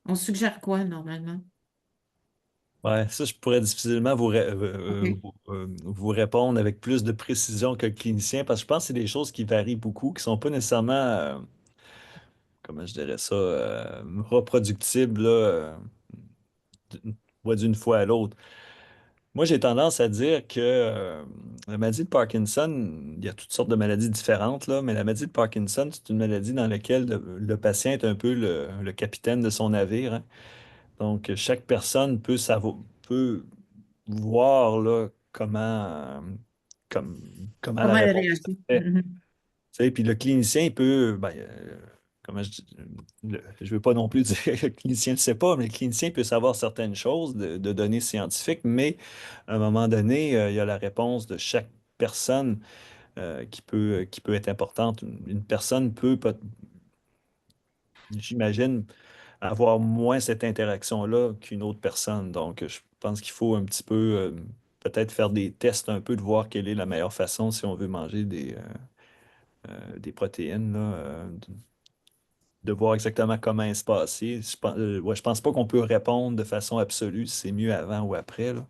on suggère quoi normalement? Ouais, ça, je pourrais difficilement OK. vous répondre avec plus de précision que le clinicien, parce que je pense que c'est des choses qui varient beaucoup, qui ne sont pas nécessairement, comment je dirais ça, reproductibles là, d'une d'une fois à l'autre. Moi, j'ai tendance à dire que la maladie de Parkinson, il y a toutes sortes de maladies différentes, là, mais la maladie de Parkinson, c'est une maladie dans laquelle le patient est un peu le capitaine de son navire, hein. Donc, chaque personne peut voir là, comme, comment la Comment elle réponse se réagit? fait. Mhm. Tu sais, puis le clinicien, il peut, ben, comment je ne veux pas non plus dire que le clinicien ne sait pas, mais le clinicien peut savoir certaines choses de données scientifiques, mais à un moment donné, il y a la réponse de chaque personne qui peut être importante. Une personne j'imagine, avoir moins cette interaction-là qu'une autre personne. Donc, je pense qu'il faut un petit peu, peut-être faire des tests un peu, de voir quelle est la meilleure façon si on veut manger des protéines, là, de voir exactement comment se passer. Ouais, je pense pas qu'on peut répondre de façon absolue si c'est mieux avant ou après, là.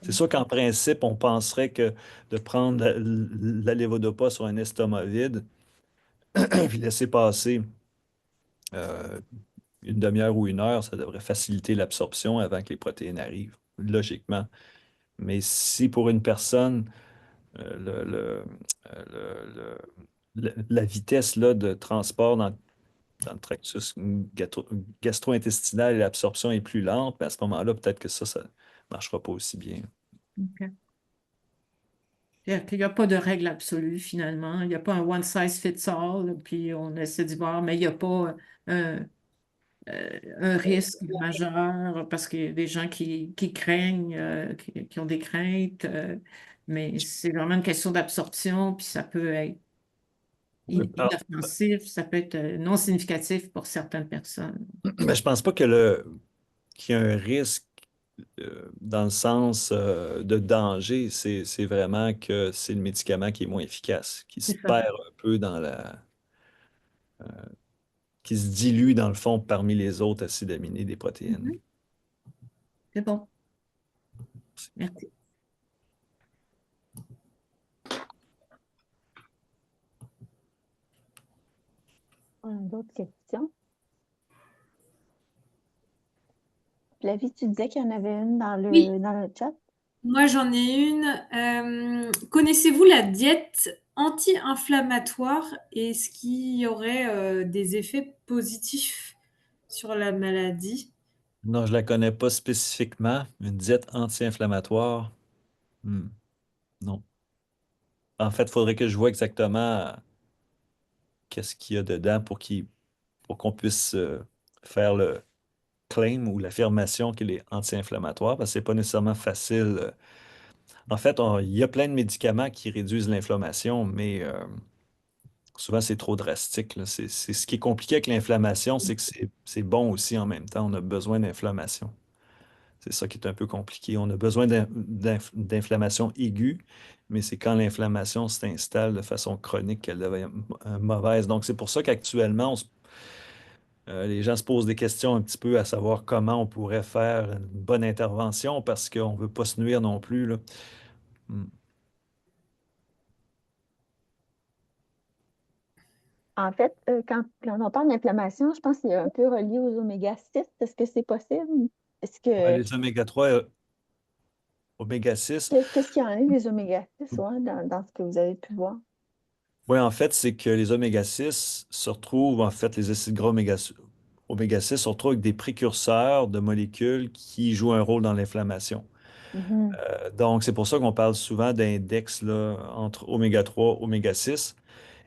C'est sûr qu'en principe, on penserait que de prendre la levodopa sur un estomac vide, puis laisser passer euh, une demi-heure ou une heure, ça devrait faciliter l'absorption avant que les protéines arrivent, logiquement. Mais si pour une personne, la vitesse là, de transport dans le tractus gastro-intestinal et l'absorption est plus lente, mais à ce moment-là, peut-être que ça ne marchera pas aussi bien. OK. Il n'y a pas de règle absolue finalement. Il n'y a pas un one size fits all, puis on essaie d'y voir, mais il n'y a pas un risque majeur parce qu'il y a des gens qui craignent, qui ont des craintes, mais c'est vraiment une question d'absorption, puis ça peut être Oui. Alors, inoffensif, ça peut être non significatif pour certaines personnes. ben, je pense pas qu'il y a un risque dans le sens de danger. C'est vraiment que c'est le médicament qui est moins efficace, qui se C'est ça. perd un peu qui se dilue dans le fond parmi les autres acides aminés des protéines. Mhm. C'est bon. Merci. D'autres questions? Flavie, tu disais qu'il y en avait une Oui, dans le chat. moi j'en ai une. Connaissez-vous la diète anti-inflammatoire et est-ce qu'il y aurait des effets positifs sur la maladie? Non, je la connais pas spécifiquement. Une diète anti-inflammatoire. Hmm, non. En fait, il faudrait que je vois exactement qu'est-ce qu'il y a dedans pour qu'on puisse faire le claim ou l'affirmation qu'il est anti-inflammatoire, parce que c'est pas nécessairement facile. En fait, il y a plein de médicaments qui réduisent l'inflammation, mais souvent c'est trop drastique, là. C'est ce qui est compliqué avec l'inflammation, c'est que c'est bon aussi en même temps. On a besoin d'inflammation. C'est ça qui est un peu compliqué. On a besoin d'inflammation aiguë, mais c'est quand l'inflammation s'installe de façon chronique qu'elle devient mauvaise. Donc, c'est pour ça qu'actuellement, les gens se posent des questions un petit peu à savoir comment on pourrait faire une bonne intervention parce qu'on ne veut pas se nuire non plus, là. Hmm. En fait, quand on parle d'inflammation, je pense que c'est un peu relié aux oméga 6. Est-ce que c'est possible? Est-ce Ouais, que les oméga 3, oméga 6. qu'est-ce qu'il y en a des oméga 6 ouais, dans ce que vous avez pu voir? Oui, en fait, c'est que les oméga 6 se retrouvent, en fait, les acides gras oméga 6 se retrouvent avec des précurseurs de molécules qui jouent un rôle dans l'inflammation. Mhm. Donc, c'est pour ça qu'on parle souvent d'index là, entre oméga 3 oméga 6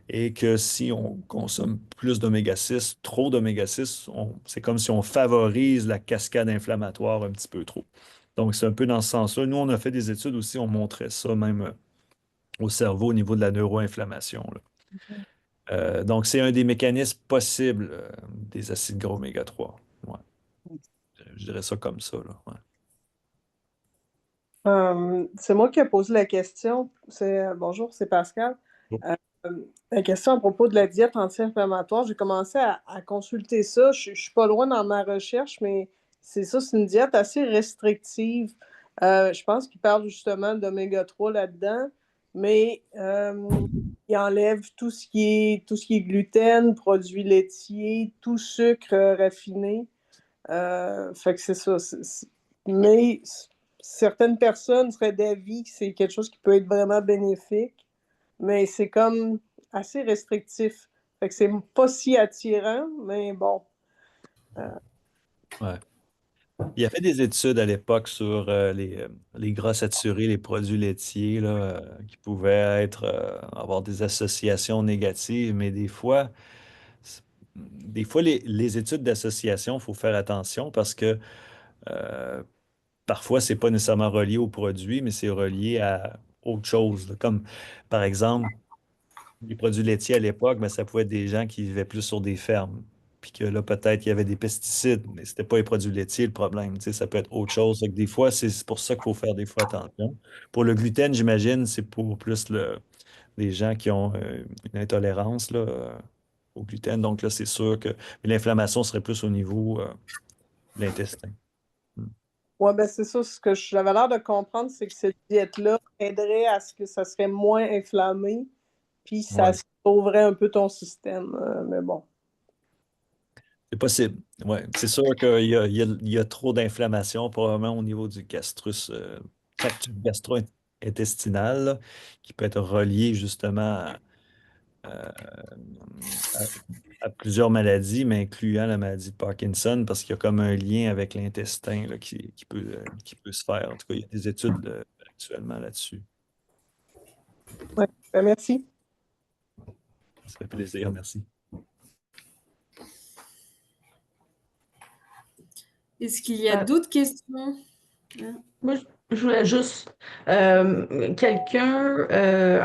et que si on consomme plus d'oméga 6, trop d'oméga 6, c'est comme si on favorise la cascade inflammatoire un petit peu trop. Donc, c'est un peu dans ce sens-là. Nous, on a fait des études aussi, on montrait ça même au cerveau au niveau de la neuroinflammation, là. Donc, c'est un des mécanismes possibles des acides gras oméga 3. Ouais. Je dirais ça comme ça, là. Ouais. C'est moi qui ai posé la question. Bonjour, c'est Pascal. Bon. Euh, la question à propos de la diète anti-inflammatoire, j'ai commencé à consulter ça. Je suis pas loin dans ma recherche, mais c'est ça, c'est une diète assez restrictive. Je pense qu'il parle justement d'oméga 3 là-dedans, mais il enlève tout ce qui est gluten, produits laitiers, tout sucre raffiné. Fait que c'est ça. Mais certaines personnes seraient d'avis que c'est quelque chose qui peut être vraiment bénéfique, mais c'est comme assez restrictif. Fait que c'est pas si attirant, mais bon. Ouais. Il y avait des études à l'époque sur les gras saturés, les produits laitiers, là, qui pouvaient avoir des associations négatives, mais des fois, les études d'association, il faut faire attention parce que euh, parfois, c'est pas nécessairement relié au produit, mais c'est relié à autre chose, là. Comme par exemple, les produits laitiers à l'époque, ben, ça pouvait être des gens qui vivaient plus sur des fermes. Puis que là, peut-être il y avait des pesticides, mais c'était pas les produits laitiers le problème. Tu sais, ça peut être autre chose. Fait que des fois, c'est pour ça qu'il faut faire des fois attention. Pour le gluten, j'imagine, c'est pour plus les gens qui ont une intolérance là, au gluten. Donc là, c'est sûr que mais l'inflammation serait plus au niveau de l'intestin. Hmm. Ouais, ben c'est ça. Ce que j'avais l'air de comprendre, c'est que cette diète-là aiderait à ce que ça serait moins inflammé, puis ça Ouais, sauverait un peu ton système. Mais bon. c'est possible. Ouais, c'est sûr qu'il y a trop d'inflammation, probablement au niveau du tractus gastro-intestinal, là, qui peut être relié justement à, à- à plusieurs maladies, mais incluant la maladie de Parkinson, parce qu'il y a comme un lien avec l'intestin là, qui peut se faire. En tout cas, il y a des études actuellement là-dessus. Ouais. Ben, merci. Ça fait plaisir, merci. Est-ce qu'il y a Euh, d'autres questions? Moi, je voulais juste un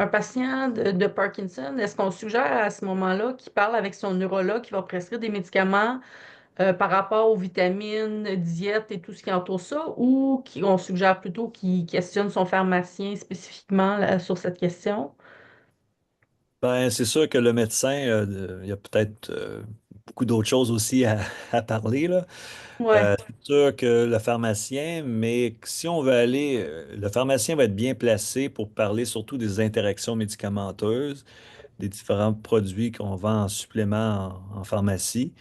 patient de Parkinson, est-ce qu'on suggère à ce moment-là qu'il parle avec son neurologue qui va prescrire des médicaments par rapport aux vitamines, diète et tout ce qui entoure ça, ou on suggère plutôt qu'il questionne son pharmacien spécifiquement là, sur cette question? Ben, c'est sûr que le médecin, il y a peut-être beaucoup d'autres choses aussi à parler, là. Ouais, C'est sûr que le pharmacien, mais si on veut aller, le pharmacien va être bien placé pour parler surtout des interactions médicamenteuses, des différents produits qu'on vend en supplément en pharmacie.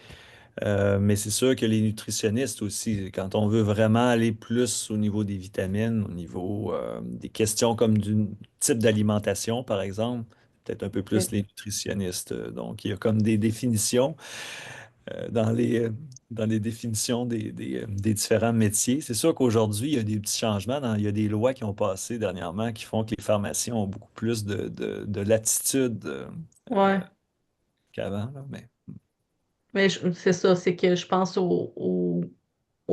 Mais c'est sûr que les nutritionnistes aussi, quand on veut vraiment aller plus au niveau des vitamines, au niveau des questions comme du type d'alimentation, par exemple, peut-être un peu plus Ok. les nutritionnistes. Donc, il y a comme des définitions dans les définitions des différents métiers. C'est sûr qu'aujourd'hui, il y a des petits changements. Il y a des lois qui ont passé dernièrement qui font que les pharmaciens ont beaucoup plus de latitude ouais. qu'avant, là, mais Mais c'est ça, c'est que je pense aux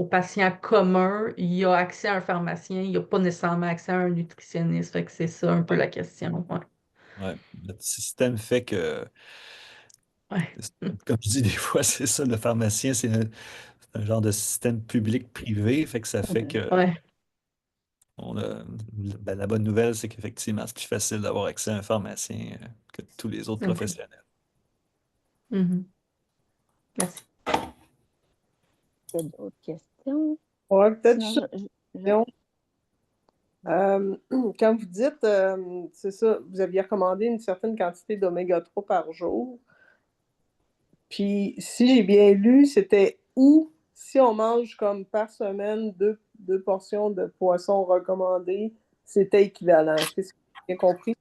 patients communs, il y a accès à un pharmacien, il n'y a pas nécessairement accès à un nutritionniste. Fait que c'est ça un peu ouais, la question. Ouais. ouais. Notre système fait que, Ouais. comme je dis des fois, c'est ça, le pharmacien, c'est un genre de système public-privé, fait que ça fait que Ouais. ben, la bonne nouvelle, c'est qu'effectivement, c'est plus facile d'avoir accès à un pharmacien que tous les autres OK. professionnels. Mhm. Merci. Il y a d'autres questions? Ouais, peut-être Sinon, juste une question. Euh, Quand vous dites, c'est ça, vous aviez recommandé une certaine quantité d'oméga 3 par jour. Puis, si j'ai bien lu, c'était où, si on mange comme par semaine deux portions de poisson recommandées, c'était équivalent. Est-ce que c'est bien compris?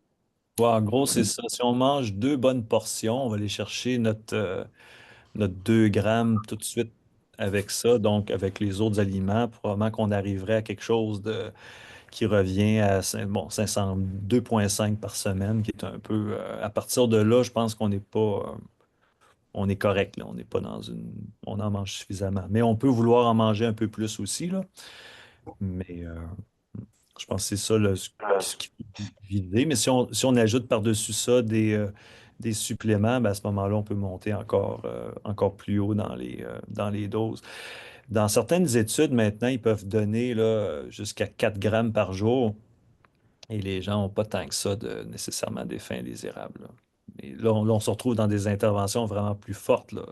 Ouais, en gros, c'est ça. Si on mange deux bonnes portions, on va aller chercher notre 2 grammes tout de suite avec ça, donc avec les autres aliments, probablement qu'on arriverait à quelque chose qui revient à bon, 2,5 par semaine, qui est un peu. À partir de là, je pense qu'on n'est pas. On est correct, là. On n'est pas dans une. On en mange suffisamment. Mais on peut vouloir en manger un peu plus aussi, là. Mais je pense que c'est ça là, ce qui est visé. Mais si on ajoute par-dessus ça des suppléments, ben, à ce moment-là, on peut monter encore plus haut dans les doses. Dans certaines études, maintenant, ils peuvent donner là, jusqu'à 4 grammes par jour et les gens n'ont pas tant que ça nécessairement des fins indésirables, là. Mais là, on se retrouve dans des interventions vraiment plus fortes, là.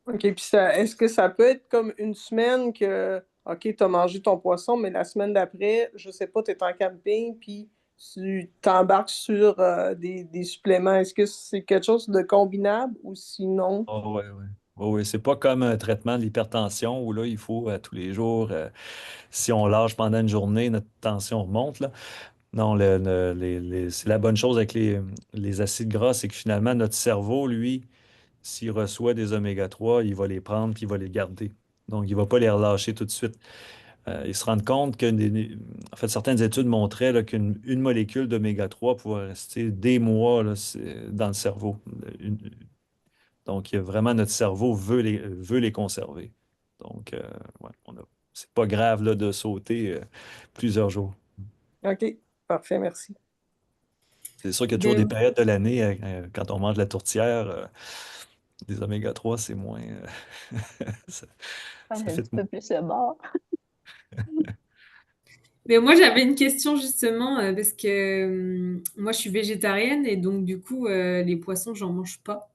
OK, puis est-ce que ça peut être comme une semaine que, OK, tu as mangé ton poisson, mais la semaine d'après, je sais pas, tu es en camping, puis tu t'embarques sur des suppléments. Est-ce que c'est quelque chose de combinable ou sinon? Oh, ouais, ouais. Oh, oui, c'est pas comme un traitement de l'hypertension où là, il faut tous les jours, si on lâche pendant une journée, notre tension remonte, là. Non, c'est la bonne chose avec les acides gras, c'est que finalement, notre cerveau, lui, s'il reçoit des oméga 3, il va les prendre puis il va les garder. Donc, il ne va pas les relâcher tout de suite. Ils se rendent compte que, en fait, certaines études montraient là, qu'une molécule d'oméga 3 pouvait rester des mois là, dans le cerveau. Une- donc, vraiment, notre cerveau veut les conserver. Donc, ouais, c'est pas grave là, de sauter plusieurs jours. OK, parfait, merci. C'est sûr qu'il y a toujours des Ben, périodes de l'année, quand on mange de la tourtière, des oméga 3, c'est moins. Ça, Faire ça un fait petit peu plus le bord. mais moi, j'avais une question justement parce que moi, je suis végétarienne et donc du coup, les poissons, j'en mange pas.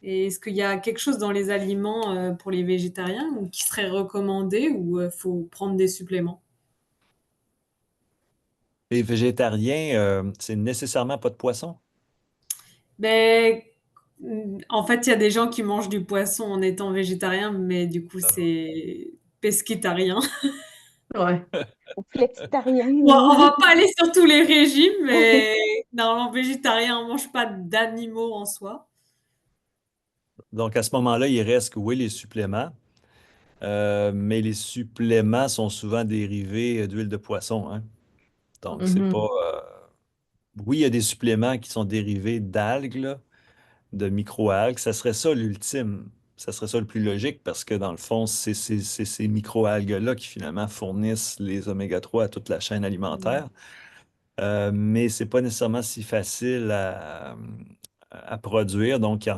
Et est-ce qu'il y a quelque chose dans les aliments pour les végétariens ou qui serait recommandé ou faut prendre des suppléments? Les végétariens, c'est nécessairement pas de poisson. Ben, en fait, il y a des gens qui mangent du poisson en étant végétarien, mais du coup, Ah. c'est pesquitarien. Ouais. Ou flexitarien, Bon, là. on va pas aller sur tous les régimes, mais normalement, végétarien, on mange pas d'animaux en soi. Donc, à ce moment-là, il reste que, oui, les suppléments, mais les suppléments sont souvent dérivés d'huile de poisson, hein. Donc, c'est pas. Mhm. Oui, il y a des suppléments qui sont dérivés d'algues, là, de microalgues. Ça serait ça l'ultime. Ça serait ça le plus logique parce que dans le fond, c'est ces microalgues-là qui finalement fournissent les oméga 3 à toute la chaîne alimentaire. Mais c'est pas nécessairement si facile à produire. Donc,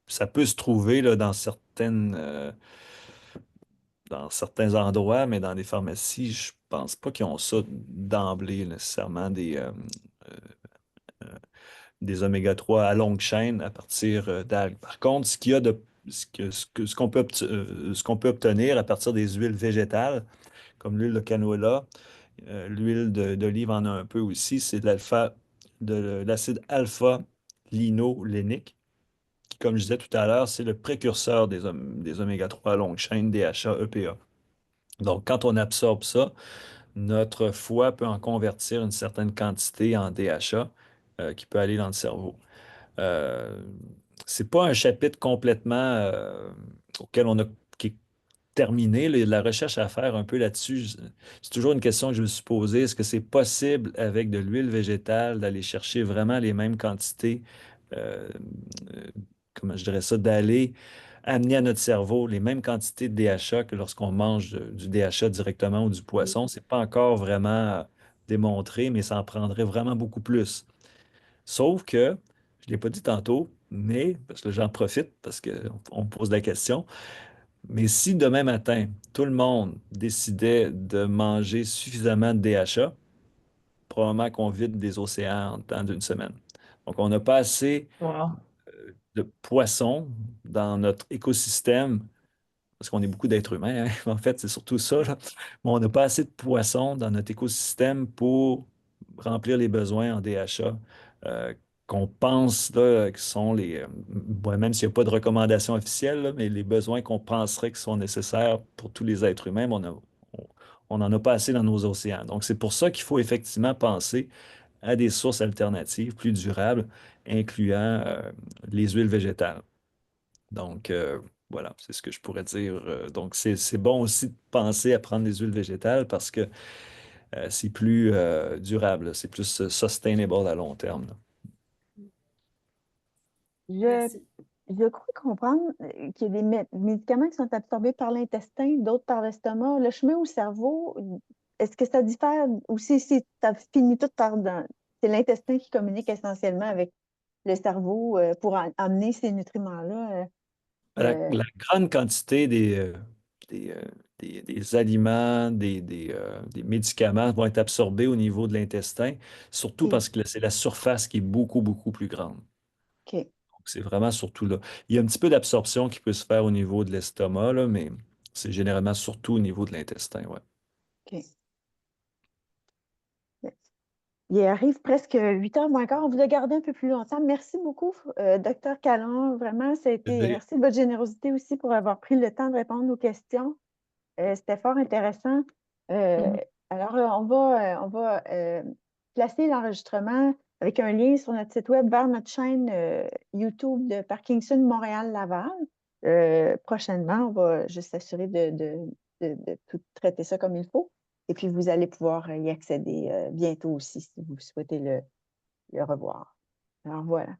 ça peut se trouver là, dans certains endroits, mais dans les pharmacies, je pense pas qu'ils ont ça d'emblée nécessairement des oméga 3 à longue chaîne à partir d'algues. Par contre, ce qu'il y a de ce qu'on peut obtenir à partir des huiles végétales, comme l'huile de canola, l'huile d'olive en a un peu aussi, c'est de l'acide alpha-linolénique, qui, comme je disais tout à l'heure, c'est le précurseur des oméga 3 à longue chaîne, DHA, EPA. Donc, quand on absorbe ça, notre foie peut en convertir une certaine quantité en DHA qui peut aller dans le cerveau. Euh, c'est pas un chapitre complètement auquel on a qui est terminé. Là. Il y a de la recherche à faire un peu là-dessus. C'est toujours une question que je me suis posée. Est-ce que c'est possible avec de l'huile végétale d'aller chercher vraiment les mêmes quantités, euh, euh, comment je dirais ça, d'aller amener à notre cerveau les mêmes quantités de DHA que lorsqu'on mange du DHA directement ou du poisson? C'est pas encore vraiment démontré, mais ça en prendrait vraiment beaucoup plus. Sauf que, je ne l'ai pas dit tantôt, mais, parce que j'en profite, parce qu'on me pose la question, mais si demain matin, tout le monde décidait de manger suffisamment de DHA, probablement qu'on vide des océans en temps d'une semaine. Donc, on n'a pas assez Wow. de poissons dans notre écosystème parce qu'on est beaucoup d'êtres humains, hein. En fait, c'est surtout ça, là. Mais on n'a pas assez de poissons dans notre écosystème pour remplir les besoins en DHA qu'on pense là, qui sont bon, même s'il n'y a pas de recommandation officielle, là, mais les besoins qu'on penserait qui sont nécessaires pour tous les êtres humains, mais on n'en a pas assez dans nos océans. Donc, c'est pour ça qu'il faut effectivement penser à des sources alternatives plus durables, incluant les huiles végétales. Donc, voilà, c'est ce que je pourrais dire. Donc, c'est bon aussi de penser à prendre des huiles végétales parce que c'est plus durable, c'est plus sustainable à long terme, là. Je, Merci. je crois comprendre qu'il y a des médicaments qui sont absorbés par l'intestin, d'autres par l'estomac. Le chemin au cerveau, est-ce que ça diffère ou si ça finit tout c'est l'intestin qui communique essentiellement avec le cerveau pour amener ces nutriments-là? Euh, La grande quantité des, euh, des aliments, des médicaments vont être absorbés au niveau de l'intestin, surtout OK, parce que c'est la surface qui est beaucoup, beaucoup plus grande. OK, Donc, c'est vraiment surtout là. Il y a un petit peu d'absorption qui peut se faire au niveau de l'estomac, là, mais c'est généralement surtout au niveau de l'intestin, ouais. OK. Il arrive presque 8 heures moins quart. On vous a gardé un peu plus longtemps. Merci beaucoup, Docteur Calon. Vraiment, merci de votre générosité aussi pour avoir pris le temps de répondre aux questions. C'était fort intéressant. Euh, Mhm. alors, on va placer l'enregistrement avec un lien sur notre site web vers notre chaîne YouTube de Parkinson Montréal-Laval. Prochainement, on va juste s'assurer de tout traiter ça comme il faut. Et puis, vous allez pouvoir y accéder bientôt aussi si vous souhaitez le revoir. Alors, voilà.